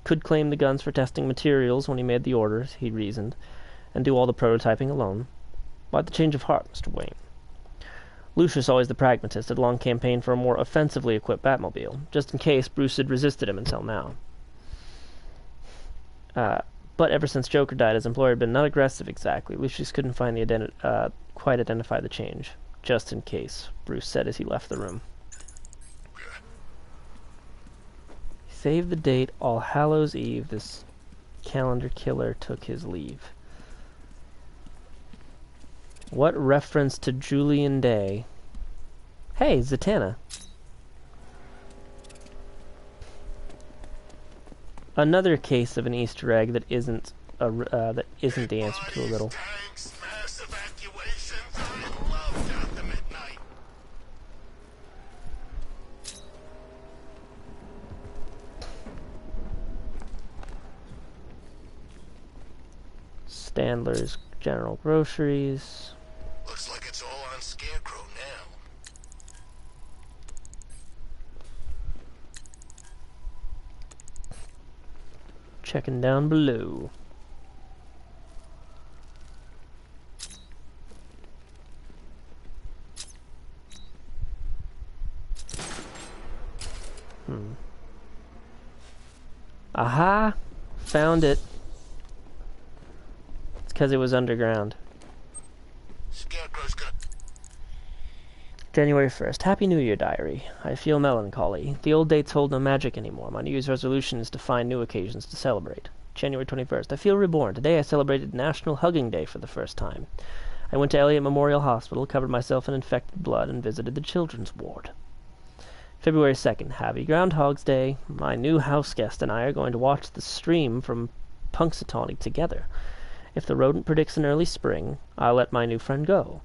Could claim the guns for testing materials when he made the orders, he reasoned, and do all the prototyping alone. Why the change of heart, Mr. Wayne? Lucius, always the pragmatist, had long campaigned for a more offensively equipped Batmobile, just in case Bruce had resisted him until now. But ever since Joker died, his employer had been not aggressive exactly. Lucius couldn't find quite identify the change. Just in case, Bruce said as he left the room. Save the date, All Hallows Eve. This calendar killer took his leave. What reference to Julian Day? Hey, Zatanna. Another case of an Easter egg that isn't the answer to a riddle. Tanks, mass evacuations. I love Gotham at night. Standler's General Groceries. Looks like it's all on Scarecrow now. Checking down below. Aha! Found it. It's because it was underground. Scarecrow's gonna... January 1st. Happy New Year, diary. I feel melancholy. The old dates hold no magic anymore. My New Year's resolution is to find new occasions to celebrate. January 21st. I feel reborn. Today I celebrated National Hugging Day for the first time. I went to Elliott Memorial Hospital, covered myself in infected blood, and visited the children's ward. February 2nd. Happy Groundhog's Day. My new house guest and I are going to watch the stream from Punxsutawney together. If the rodent predicts an early spring, I'll let my new friend go.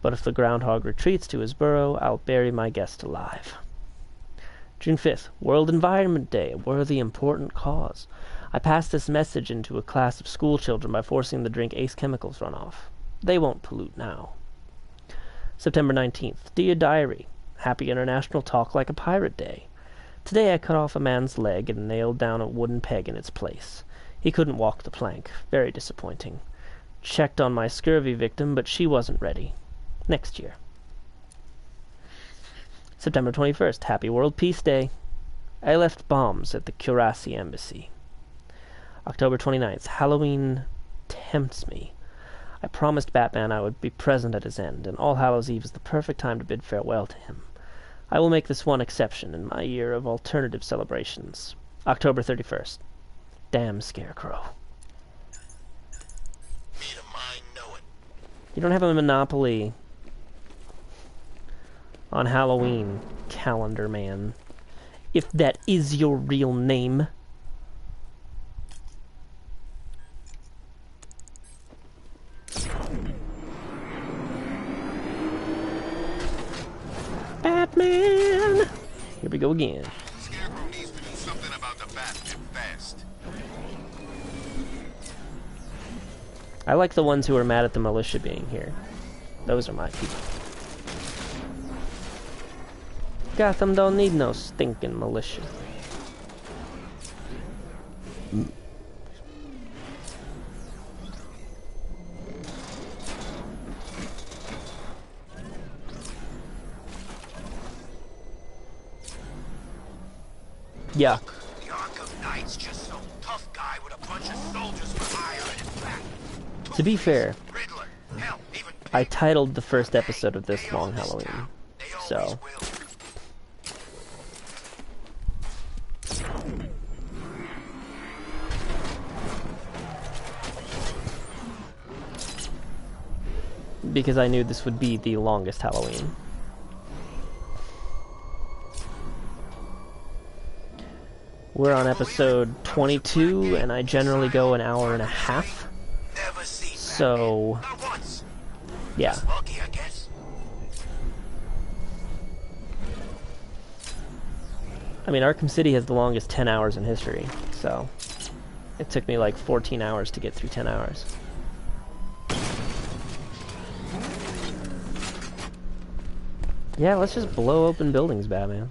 But if the groundhog retreats to his burrow, I'll bury my guest alive. June 5th. World Environment Day, a worthy, important cause. I passed this message into a class of school children by forcing them to drink Ace Chemicals runoff. They won't pollute now. September 19th. Dear Diary, Happy International Talk Like a Pirate Day. Today I cut off a man's leg and nailed down a wooden peg in its place. He couldn't walk the plank. Very disappointing. Checked on my scurvy victim, but she wasn't ready. Next year. September 21st. Happy World Peace Day. I left bombs at the Curacao Embassy. October 29th. Halloween tempts me. I promised Batman I would be present at his end, and All Hallows Eve is the perfect time to bid farewell to him. I will make this one exception in my year of alternative celebrations. October 31st. Damn Scarecrow. Me to mine know it. You don't have a monopoly on Halloween, Calendar Man. If that is your real name. Batman! Here we go again. Scarecrow needs to do something about the bat and fast. I like the ones who are mad at the militia being here. Those are my people. Gotham don't need no stinking militia. Yuck. The Arkham Knight's just some tough guy with a bunch of soldiers for hire in his back. To be fair, Riddler, hell, even I titled the first episode of this Long Halloween, so... because I knew this would be the longest Halloween. We're on episode 22, and I generally go an hour and a half. So, yeah. I mean, Arkham City has the longest 10 hours in history, so it took me like 14 hours to get through 10 hours. Yeah, let's just blow open buildings, Batman.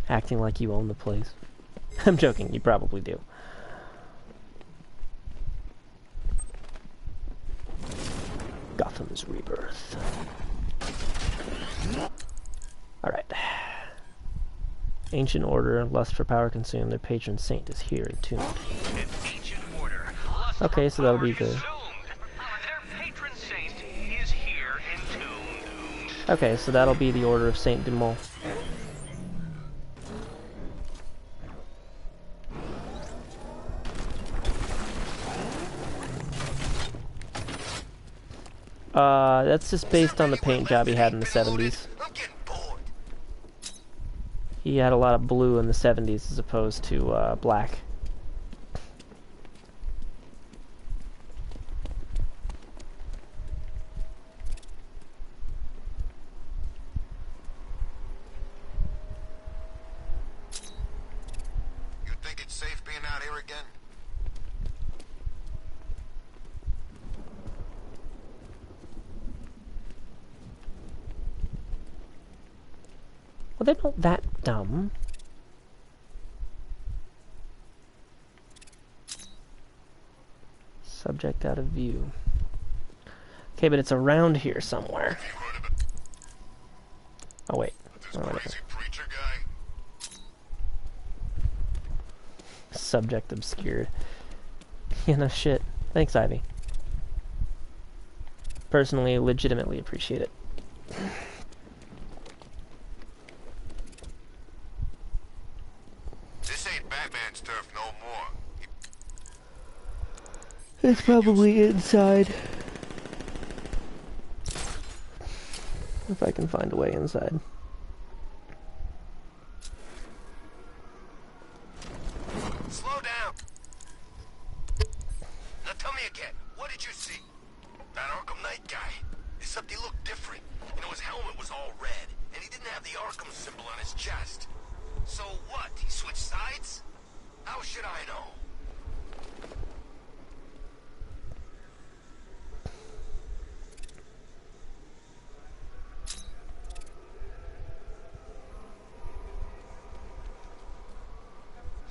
Acting like you own the place. I'm joking, you probably do. Gotham's rebirth. Alright. Ancient order, lust for power consumed, their patron saint is here entombed. Okay, so that'll be the... Okay, so that'll be the Order of Saint Dumont. That's just based on the paint job he had in the 70s. He had a lot of blue in the 70s as opposed to, black. You think it's safe being out here again? Well, they're not that dumb. Subject out of view. Okay, but it's around here somewhere. Oh, wait. Oh, Crazy preacher guy. Subject obscured. Yeah, no shit. Thanks, Ivy. Personally, legitimately appreciate it. This ain't Batman's turf no more. It's probably inside. If I can find a way inside. Slow down. Now tell me again, what did you see? That Arkham Knight guy. Except he looked different. You know, his helmet was all red, and he didn't have the Arkham symbol on his chest. So what? He switched sides? How should I know?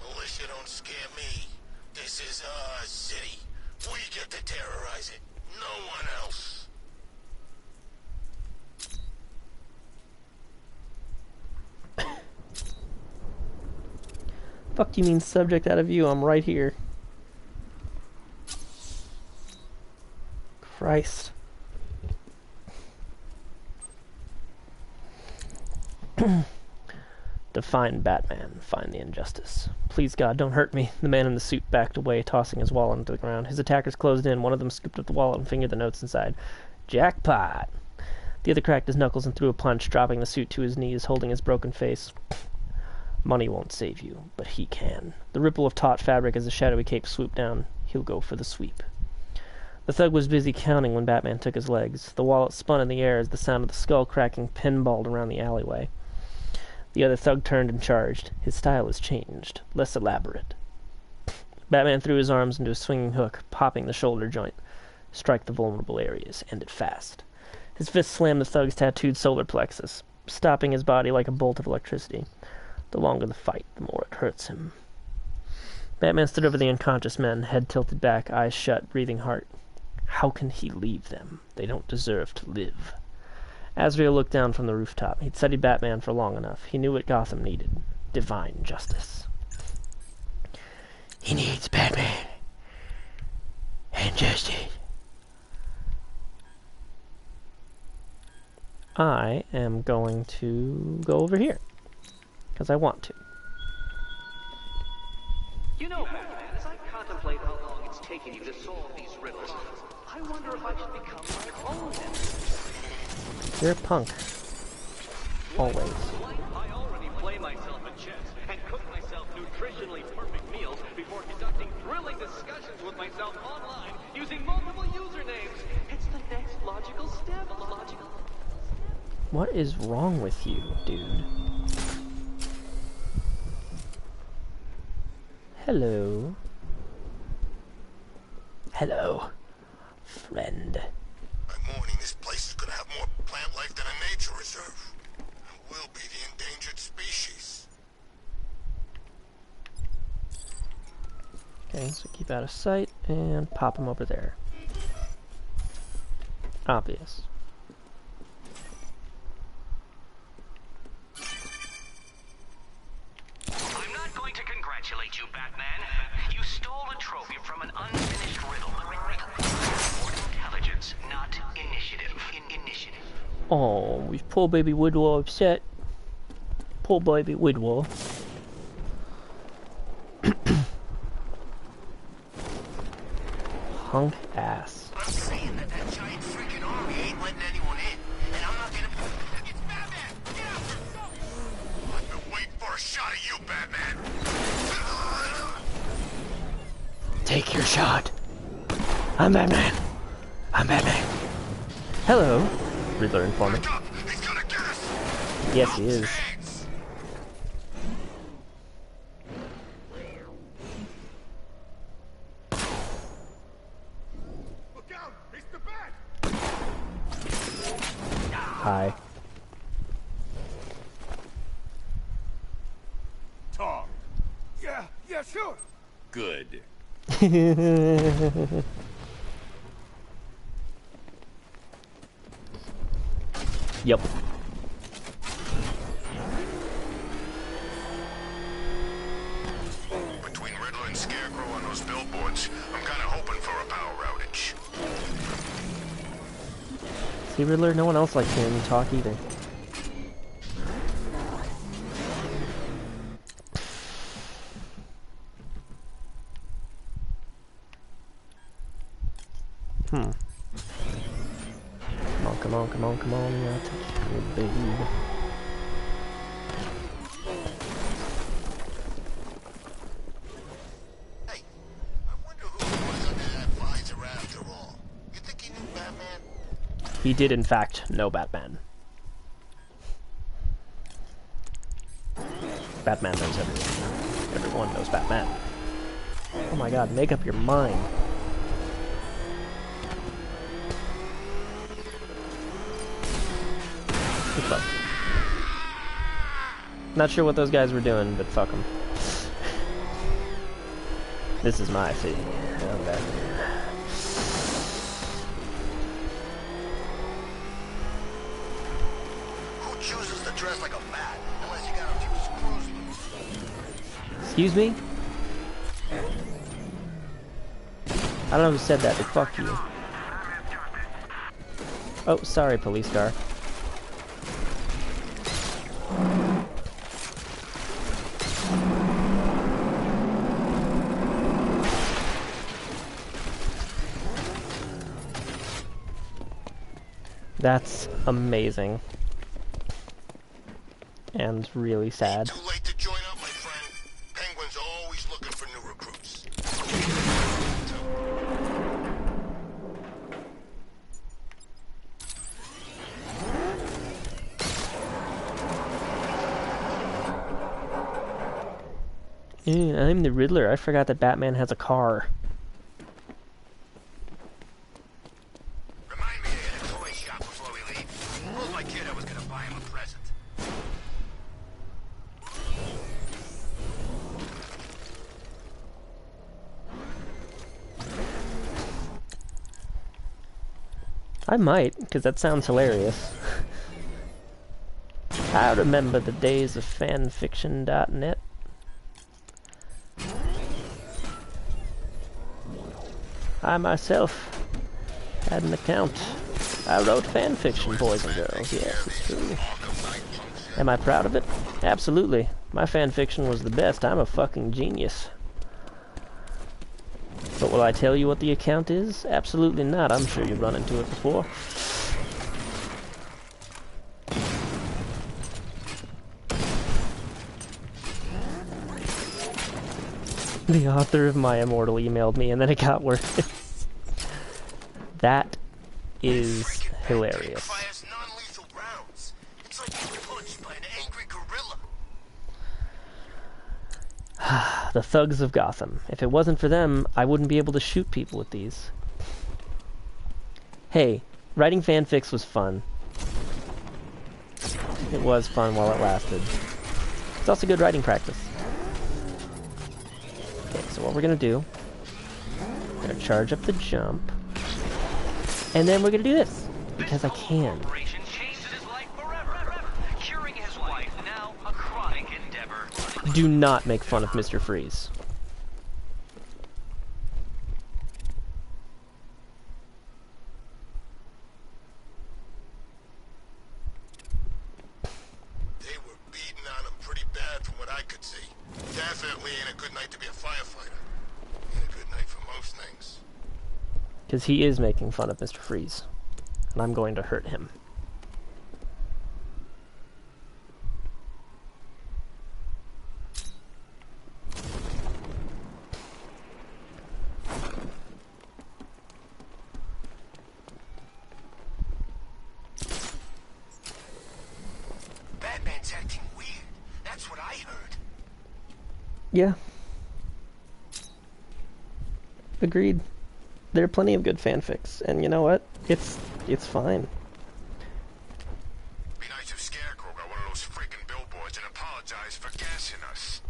Militia don't scare me. This is our city. We get to terrorize it. No one else. Fuck do you mean subject out of view? I'm right here. Christ. Define Batman. Find the injustice. Please, God, don't hurt me. The man in the suit backed away, tossing his wallet into the ground. His attackers closed in. One of them scooped up the wallet and fingered the notes inside. Jackpot! The other cracked his knuckles and threw a punch, dropping the suit to his knees, holding his broken face. Money won't save you, but he can. The ripple of taut fabric as the shadowy cape swooped down. He'll go for the sweep. The thug was busy counting when Batman took his legs. The wallet spun in the air as the sound of the skull cracking pinballed around the alleyway. The other thug turned and charged. His style has changed, less elaborate. Batman threw his arms into a swinging hook, popping the shoulder joint. Strike the vulnerable areas. End it fast. His fist slammed the thug's tattooed solar plexus, stopping his body like a bolt of electricity. The longer the fight, the more it hurts him. Batman stood over the unconscious men, head tilted back, eyes shut, breathing hard. How can he leave them? They don't deserve to live. Azrael looked down from the rooftop. He'd studied Batman for long enough. He knew what Gotham needed. Divine justice. He needs Batman. And justice. I am going to go over here. Because I want to. You know, Batman, as I contemplate how long it's taken you to solve these riddles, I wonder if I should become my own nemesis. You're a punk. Always. I already play myself at chess and cook myself nutritionally perfect meals before conducting thrilling discussions with myself online using multiple usernames. It's the next logical step. What is wrong with you, dude? Hello. Hello, friend. By morning, this place is gonna have more plant life than a nature reserve. We'll be the endangered species. Okay, so keep out of sight and pop him over there. Obvious. I'm not going to congratulate you, Batman. You stole a trophy from an unfinished riddle. Intelligence, not initiative. Initiative. Oh, with poor baby Woodwall upset. Poor baby Woodwall. Hunk ass. I'm saying that giant freaking army ain't letting anyone in. And I'm not gonna... It's Batman! Get out there! I've been waiting for a shot at you, Batman! Take your shot. I'm Batman. I'm Batman. Hello, Riddler informant. Look up! He's gonna get us! Yes, he is. Thanks. Look out! It's the Bat! Hi. Talk. Yeah, sure. Good. Yep. Between Riddler and Scarecrow on those billboards, I'm kinda hoping for a power outage. See, Riddler, no one else likes hearing you talk either. Hmm. Come on, come on, come on, yeah, take your baby. Hey, I wonder who was under that visor after all. You think he knew Batman? He did, in fact, know Batman. Batman knows everyone. Everyone knows Batman. Oh my god, make up your mind. Fuck. Not sure what those guys were doing, but fuck them. This is my city. I'm Batman. Who chooses to dress like a bat unless you got a few screws loose? Excuse me? I don't know who said that, but fuck you. Oh, sorry, police car. That's amazing. And really sad. Too late to join up, my friend. Penguin's always looking for new recruits. I'm the Riddler. I forgot that Batman has a car. Remind me to hit a toy shop before we leave. Told my kid I was gonna buy him a present. I might, because that sounds hilarious. I remember the days of fanfiction.net. I myself had an account. I wrote fanfiction, boys and girls. Yes, it's true. Am I proud of it? Absolutely. My fanfiction was the best. I'm a fucking genius. But will I tell you what the account is? Absolutely not. I'm sure you've run into it before. The author of My Immortal emailed me, and then it got worse. That is hilarious. Fires non-lethal rounds. It's like being punched by an angry gorilla. The thugs of Gotham. If it wasn't for them, I wouldn't be able to shoot people with these. Hey, writing fanfics was fun. It was fun while it lasted. It's also good writing practice. Okay, so what we're gonna do, we're gonna charge up the jump, and then we're gonna do this, because I can. Operation changed his life forever. Curing his wife, now a chronic endeavor. Do not make fun of Mr. Freeze. They were beating on him pretty bad from what I could see. Definitely ain't a good night to be a firefighter. Ain't a good night for most things. Because he is making fun of Mr. Freeze. And I'm going to hurt him. Batman's acting weird. That's what I heard. Yeah. Agreed. There are plenty of good fanfics, and you know what? It's fine. Be nice if Scarecrow got one of those freaking billboards and apologized for gassing us.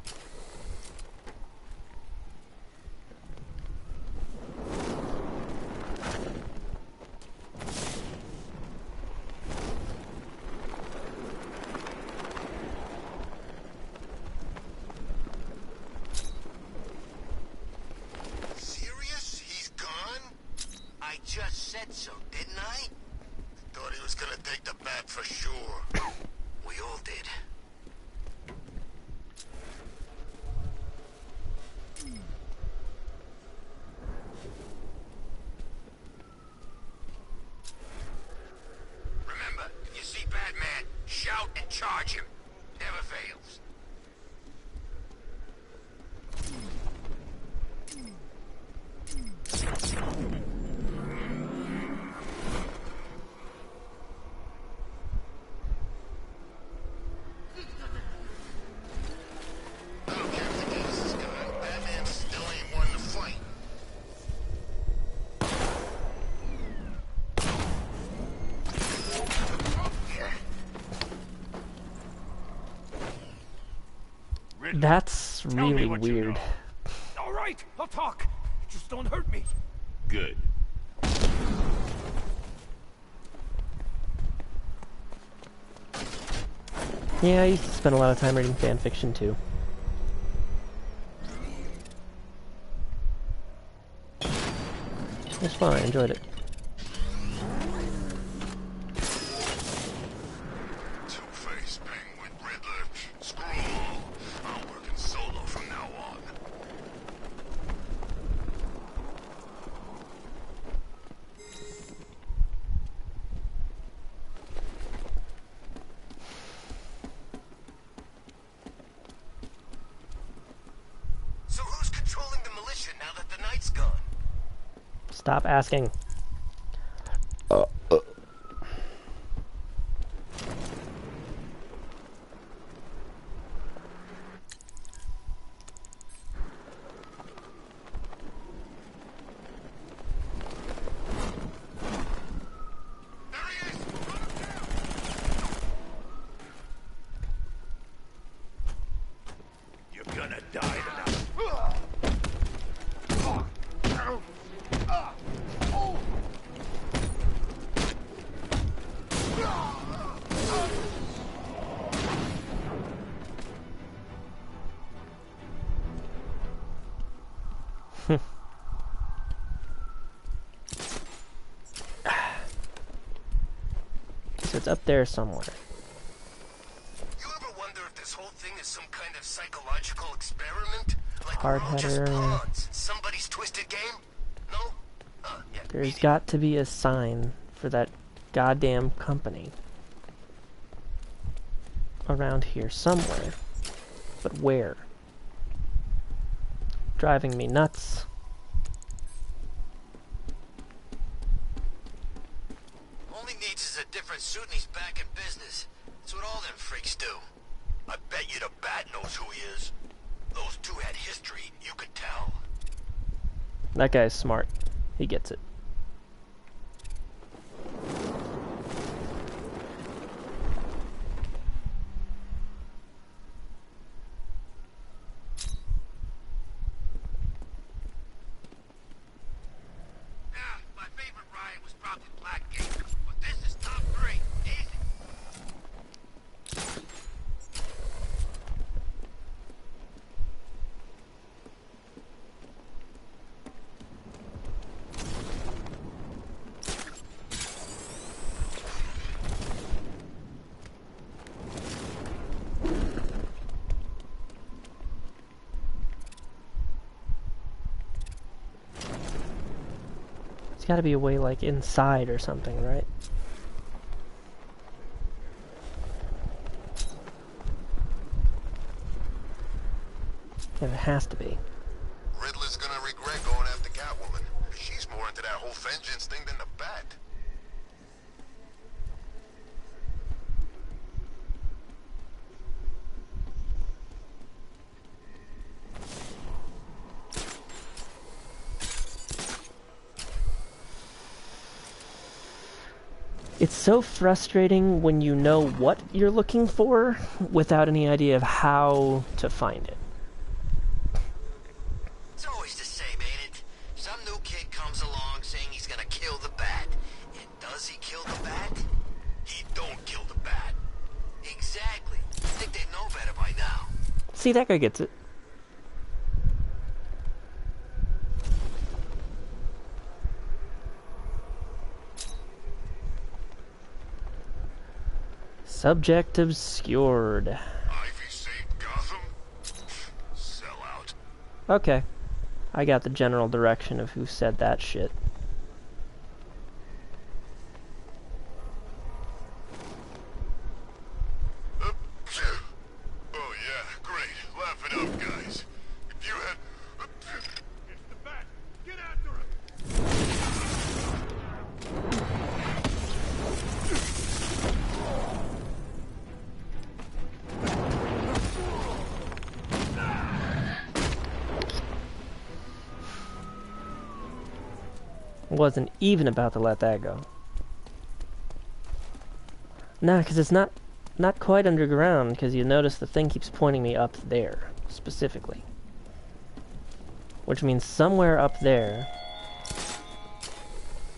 Serious? He's gone? I just said so, didn't I? Thought he was gonna take the bat for sure. We all did. Remember, if you see Batman, shout and charge him. Never fails. I don't care if the gas is gone. Batman still ain't one to fight. That's really weird. All right, I'll talk. Just don't hurt me. Good. Yeah, I used to spend a lot of time reading fanfiction too. It was fun, I enjoyed it. Two-Face, Penguin, Riddler, screw 'em all. I'm working solo from now on. So who's controlling the militia now that the night's gone? Stop asking. There he is! Run him down! You're gonna die tonight. So it's up there somewhere. You ever wonder if this whole thing is some kind of psychological experiment? Like Hard we're all just header. pawns in somebody's twisted game? No? Yeah, There's maybe. got to be a sign for that goddamn company around here somewhere. But where? Driving me nuts. All he needs is a different suit and he's back in business. That's what all them freaks do. I bet you the Bat knows who he is. Those two had history, you could tell. That guy's smart. He gets it. gotta be a way, like, inside or something, right? Yeah, there has to be. Riddler's gonna regret going after Catwoman. She's more into that whole vengeance thing than the Bat. It's so frustrating when you know what you're looking for without any idea of how to find it. It's always the same, ain't it? Some new kid comes along saying he's gonna kill the Bat. And does he kill the Bat? He don't kill the Bat. Exactly. I think they know better by now. See, that guy gets it. Subject obscured. Ivy saved Gotham? Sell out. Okay. I got the general direction of who said that shit. Oh yeah, great. Laugh it up, guys. If you had... It's the Bat. Get after him. Wasn't even about to let that go. Nah, because it's not quite underground, because you notice the thing keeps pointing me up there, specifically. Which means somewhere up there.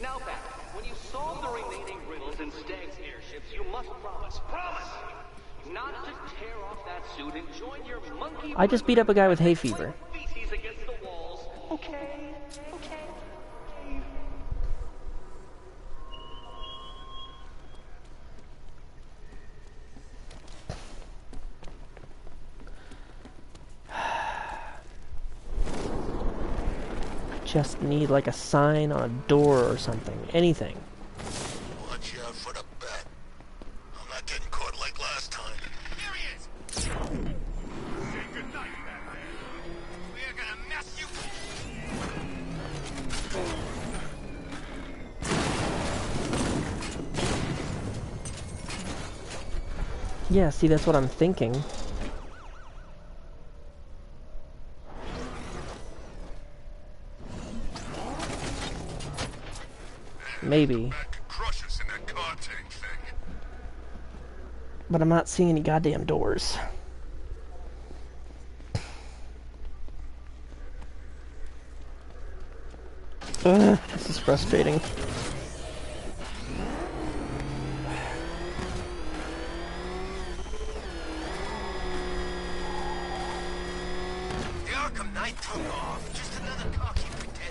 Now, Bat, when you solve the remaining riddles in Stag's airships, you must promise, not to tear off that suit and join your monkey... I just beat up a guy with hay fever. Feces against the walls. Okay. Just need like a sign on a door or something. Anything. Watch out for the Bat. I'm not getting caught like last time. Here he is! Say goodnight, Batman. We're gonna mess you... Yeah, see, that's what I'm thinking. Maybe. Bat could crush us in that car tank thing. But I'm not seeing any goddamn doors. Ugh, this is frustrating. The Arkham Knight took off. Just another cocky pretender.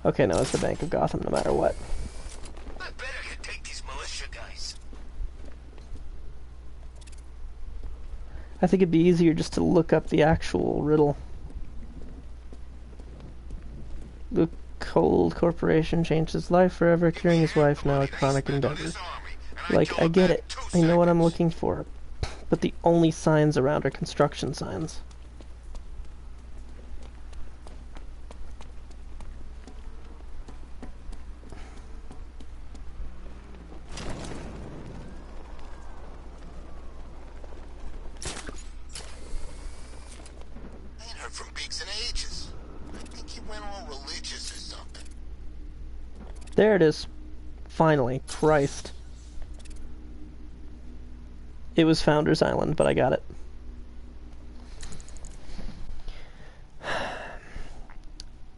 Okay, no, it's the Bank of Gotham no matter what. I bet I could take these militia guys. I think it'd be easier just to look up the actual riddle. The Cold Corporation changed his life forever, curing his wife, now a chronic endeavor. Like, I get it. I know what I'm looking for. But the only signs around are construction signs. I ain't heard from Beaks in ages. I think he went all religious or something. There it is. Finally. Christ. It was Founder's Island, but I got it.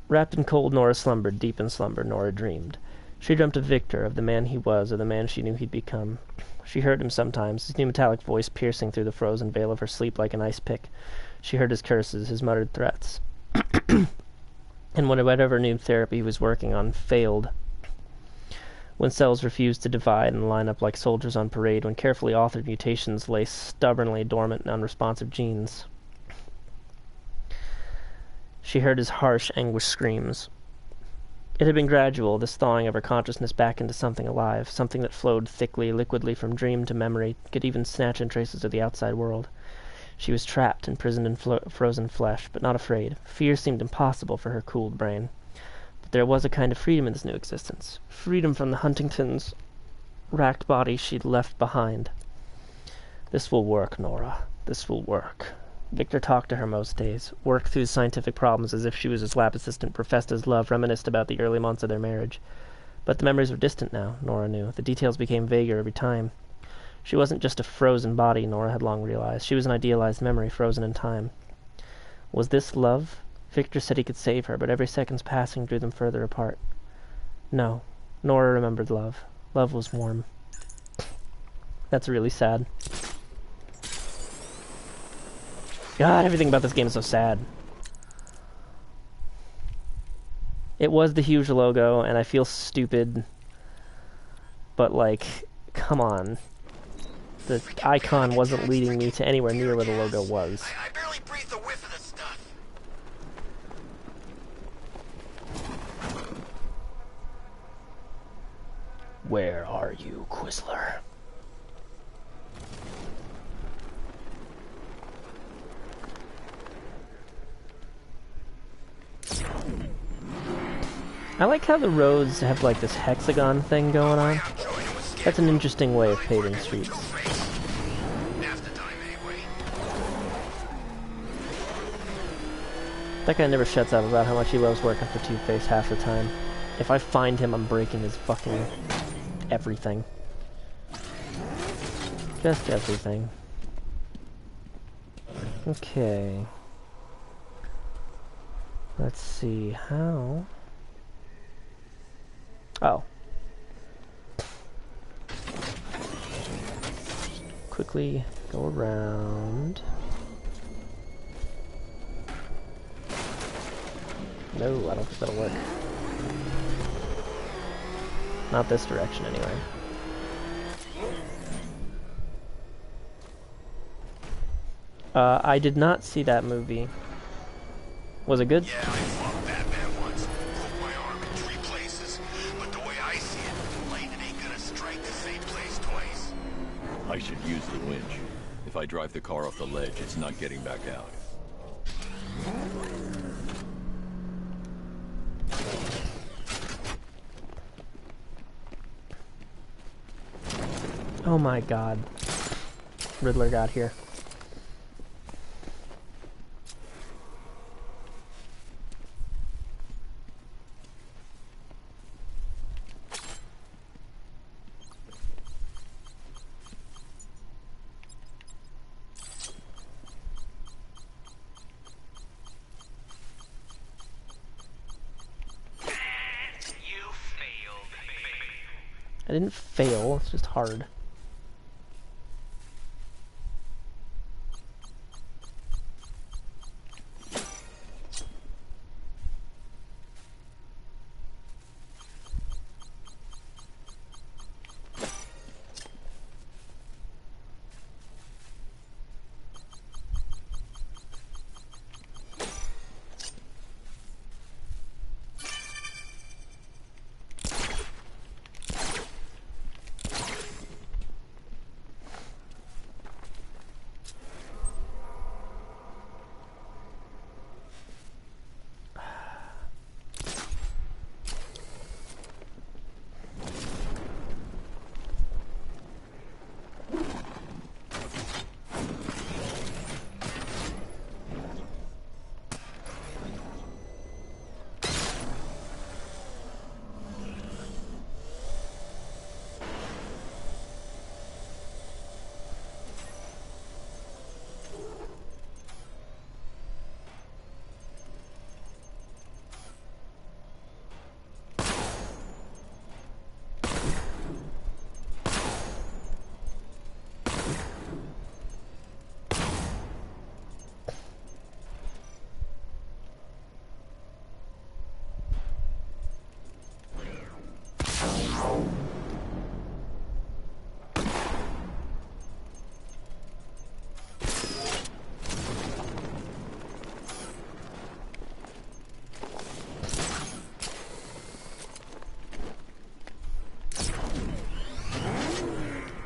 Wrapped in cold, Nora slumbered. Deep in slumber, Nora dreamed. She dreamt of Victor, of the man he was, of the man she knew he'd become. She heard him sometimes, his new metallic voice piercing through the frozen veil of her sleep like an ice pick. She heard his curses, his muttered threats. And when whatever new therapy he was working on failed, when cells refused to divide and line up like soldiers on parade, when carefully authored mutations lay stubbornly dormant in unresponsive genes. She heard his harsh, anguished screams. It had been gradual, this thawing of her consciousness back into something alive, something that flowed thickly, liquidly from dream to memory, could even snatch in traces of the outside world. She was trapped, imprisoned in frozen flesh, but not afraid. Fear seemed impossible for her cooled brain. But there was a kind of freedom in this new existence. Freedom from the Huntington's racked body she'd left behind. This will work, Nora. This will work. Victor talked to her most days, worked through scientific problems as if she was his lab assistant, professed his love, reminisced about the early months of their marriage. But the memories were distant now, Nora knew. The details became vaguer every time. She wasn't just a frozen body, Nora had long realized. She was an idealized memory, frozen in time. Was this love? Victor said he could save her, but every second's passing drew them further apart. No. Nora remembered love. Love was warm. That's really sad. God, everything about this game is so sad. It was the huge logo, and I feel stupid. But, like, come on. The icon wasn't leading me to anywhere near where the logo was. I barely breathed a whiff of this stuff. Where are you, Quisler? I like how the roads have like this hexagon thing going on. That's an interesting way of paving streets. That guy never shuts up about how much he loves working for Two-Face half the time. If I find him, I'm breaking his fucking everything. Just everything. Okay. Let's see, how... Oh. Quickly go around. No, I don't think that'll work. Not this direction, anyway. I did not see that movie. Was it good? Yeah, I fought Batman once. Broke my arm in 3 places. But the way I see it, lightning ain't gonna strike the same place twice. I should use the winch. If I drive the car off the ledge, it's not getting back out. Oh my god. Riddler got here. I didn't fail, it's just hard.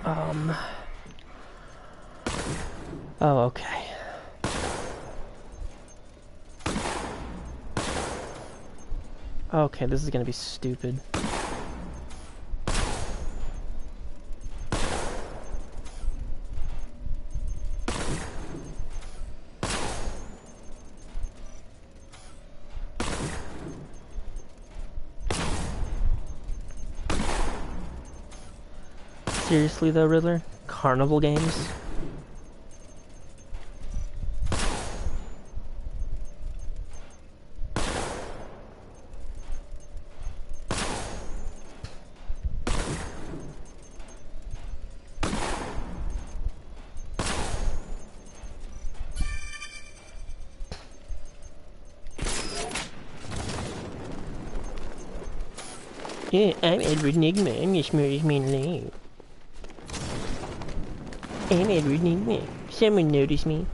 Oh, okay. Okay, this is gonna be stupid. Seriously though, Riddler? Carnival games? Yeah, I'm Edward NIGMA. I'm the smartest man alive. I'm Edward NIGMA. Someone notice me.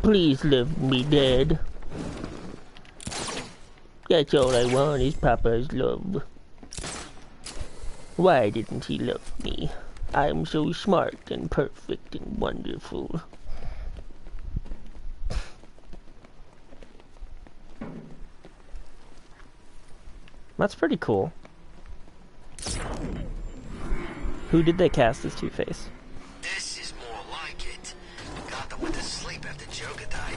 Please love me, Dad. That's all I want is Papa's love. Why didn't he love me? I'm so smart and perfect and wonderful. That's pretty cool. Who did they cast as Two-Face? This is more like it. Gotham went to sleep after Joker died.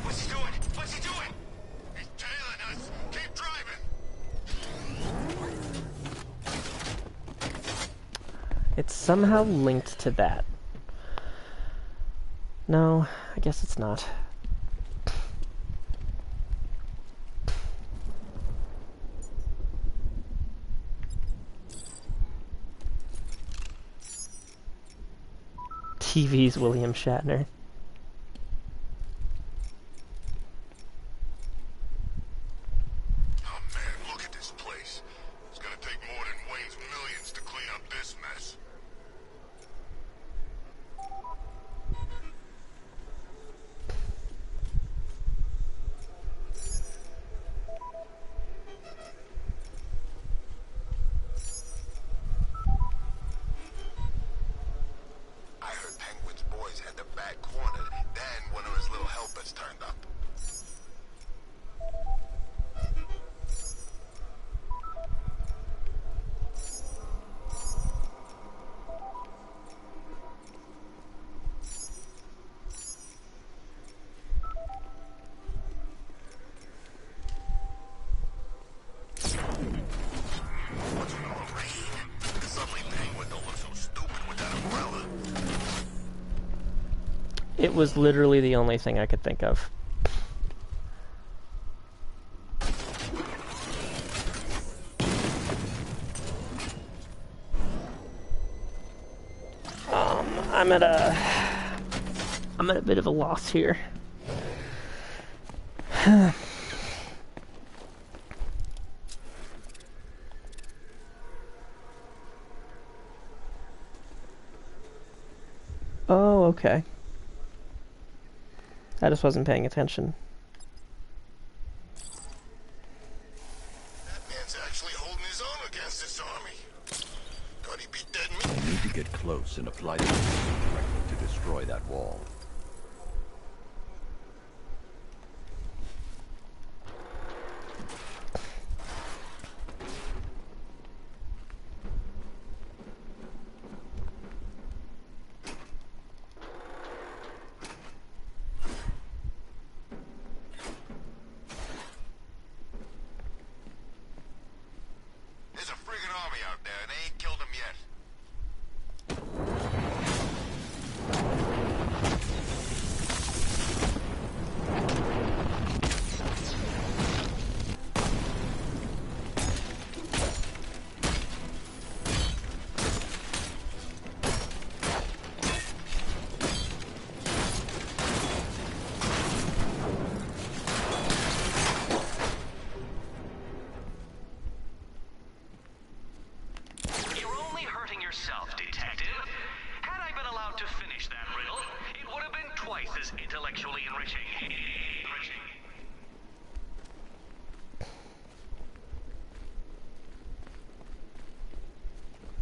What's he doing? What's he doing? He's tailing us. Keep driving. It's somehow linked to that. No, I guess it's not. TV's William Shatner. Oh man, look at this place. It's gonna take more than Wayne's millions to clean up this mess. I heard Penguin's boys had the back cornered, then one of his little helpers turned up. What's with all the rain? Suddenly Penguin don't look so stupid with that umbrella. It was literally the only thing I could think of. I'm at a bit of a loss here. Oh, okay. I just wasn't paying attention. That man's actually holding his own against this army. Could he be dead meat? You need to get close and apply the directly to destroy that wall. There's a friggin' army out there, and they ain't killed him yet.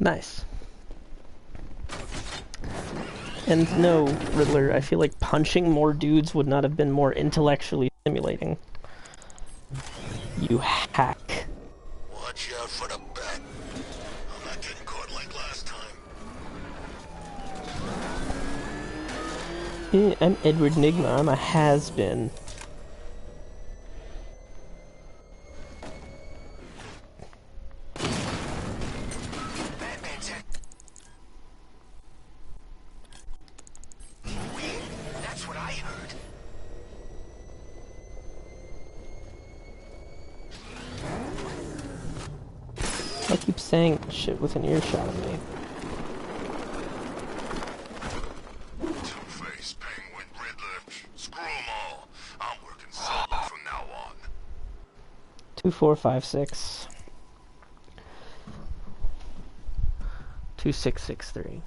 Nice. And no, Riddler, I feel like punching more dudes would not have been more intellectually stimulating. You hack. Watch out for the bat. I'm not getting caught like last time. I'm Edward NIGMA, I'm a has-been. That's what I heard. I keep saying shit with an earshot of me. Two-Face, Penguin, Riddler, screw 'em all. I'm working solo from now on. 2456 2663.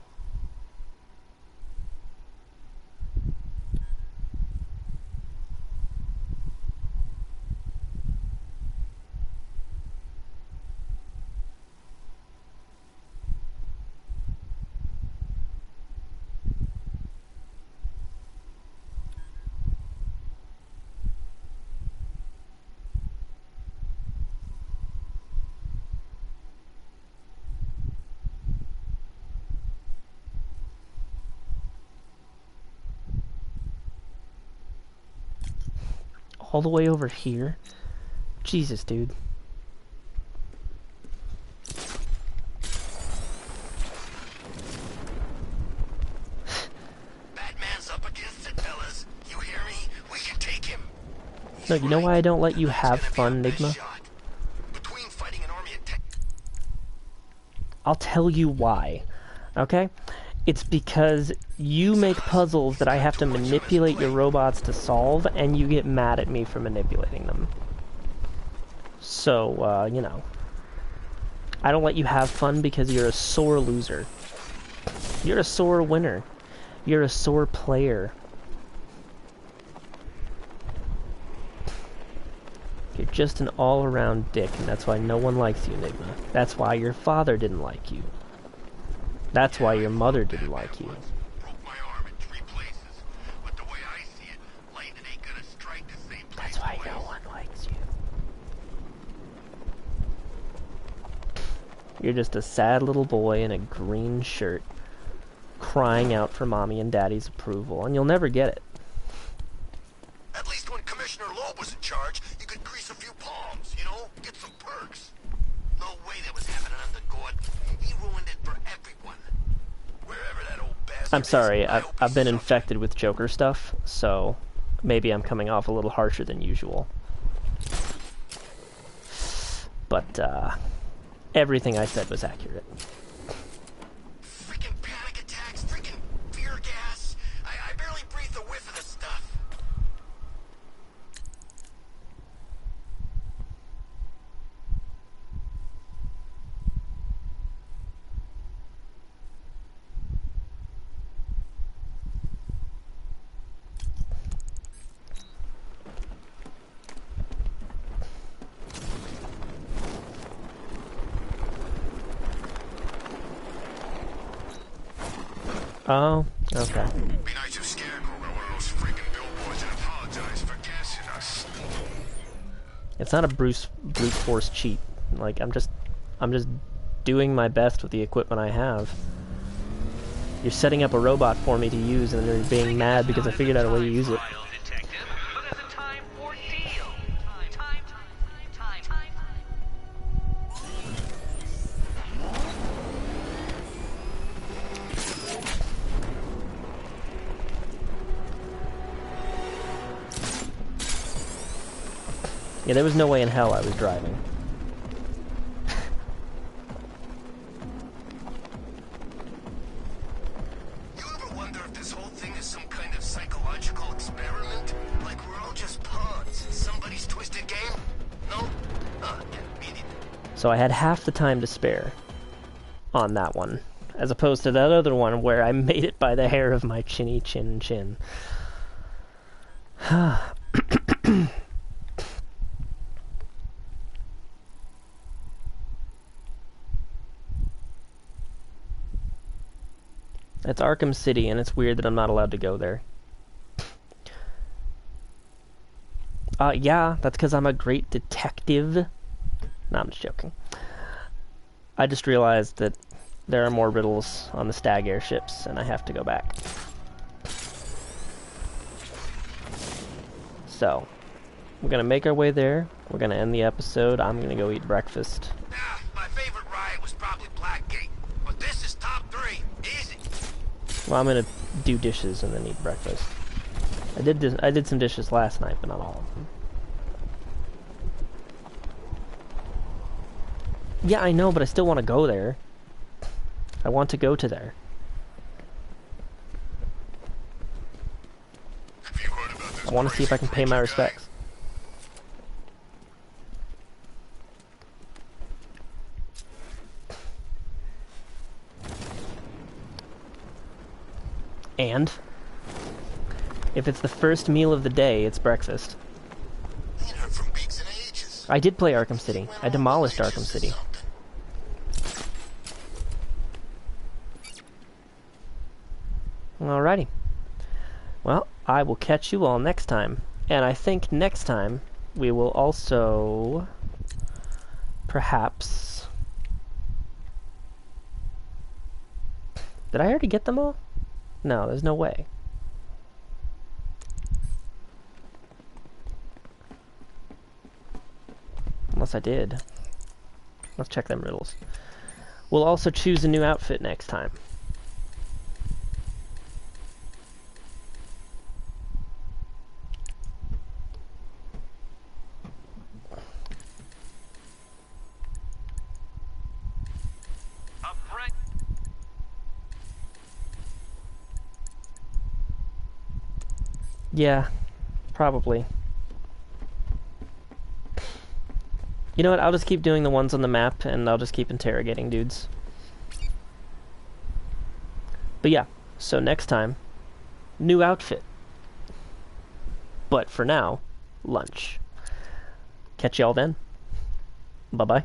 All the way over here? Jesus, dude. Batman's up against it, fellas. You hear me? We can take him. No, you know why I don't let you have fun, Nigma? Between fighting an army of tech. I'll tell you why. Okay? It's because you make puzzles that I have to manipulate your robots to solve, and you get mad at me for manipulating them. So, you know. I don't let you have fun because you're a sore loser. You're a sore winner. You're a sore player. You're just an all-around dick, and that's why no one likes you, Enigma. That's why your father didn't like you. That's why your mother didn't like you. Broke my arm in 3 places. But the way I see it, lightning ain't gonna strike the same place. That's why no one likes you. You're just a sad little boy in a green shirt, crying out for mommy and daddy's approval, and you'll never get it. At least when Commissioner Loeb was in charge, you could grease a few palms, you know? Get some perks. No way that was happening under God. He ruined it for everyone. Wherever that old bastard I'm sorry, is, I've been infected with Joker stuff, so maybe I'm coming off a little harsher than usual. But, everything I said was accurate. Freaking panic attacks, freaking fear gas. I barely breathe a whiff of this stuff. Oh, okay. Be nice if Scarecrow got one of those freaking billboards and apologized for gassing us. It's not a brute force cheat. Like, I'm just doing my best with the equipment I have. You're setting up a robot for me to use, and then you're being mad because I figured out a way to use it. Yeah, there was no way in hell I was driving. You ever wonder if this whole thing is some kind of psychological experiment? Like we're all just pawns in somebody's twisted game? No? Can't beat it. So I had half the time to spare on that one, as opposed to that other one where I made it by the hair of my chinny chin. It's Arkham City, and it's weird that I'm not allowed to go there. Yeah, that's because I'm a great detective. No, I'm just joking. I just realized that there are more riddles on the Stag airships, and I have to go back. So, we're gonna make our way there. We're gonna end the episode. I'm gonna go eat breakfast. My favorite ride was probably Blackgate, but this is top 3. Easy. Well, I'm gonna do dishes and then eat breakfast. I did some dishes last night, but not all of them. Yeah, I know, but I still want to go there. I want to go to there. Have you heard about this? I want to see if I can pay my respects. And if it's the first meal of the day, it's breakfast. Ain't heard from Beaks in ages. I did play Arkham City. I demolished Arkham City. Alrighty. Well, I will catch you all next time. And I think next time we will also perhaps... Did I already get them all? No, there's no way. Unless I did. Let's check them riddles. We'll also choose a new outfit next time. Yeah, probably. You know what, I'll just keep doing the ones on the map, and I'll just keep interrogating dudes. But yeah, so next time, new outfit. But for now, lunch. Catch y'all then. Bye-bye.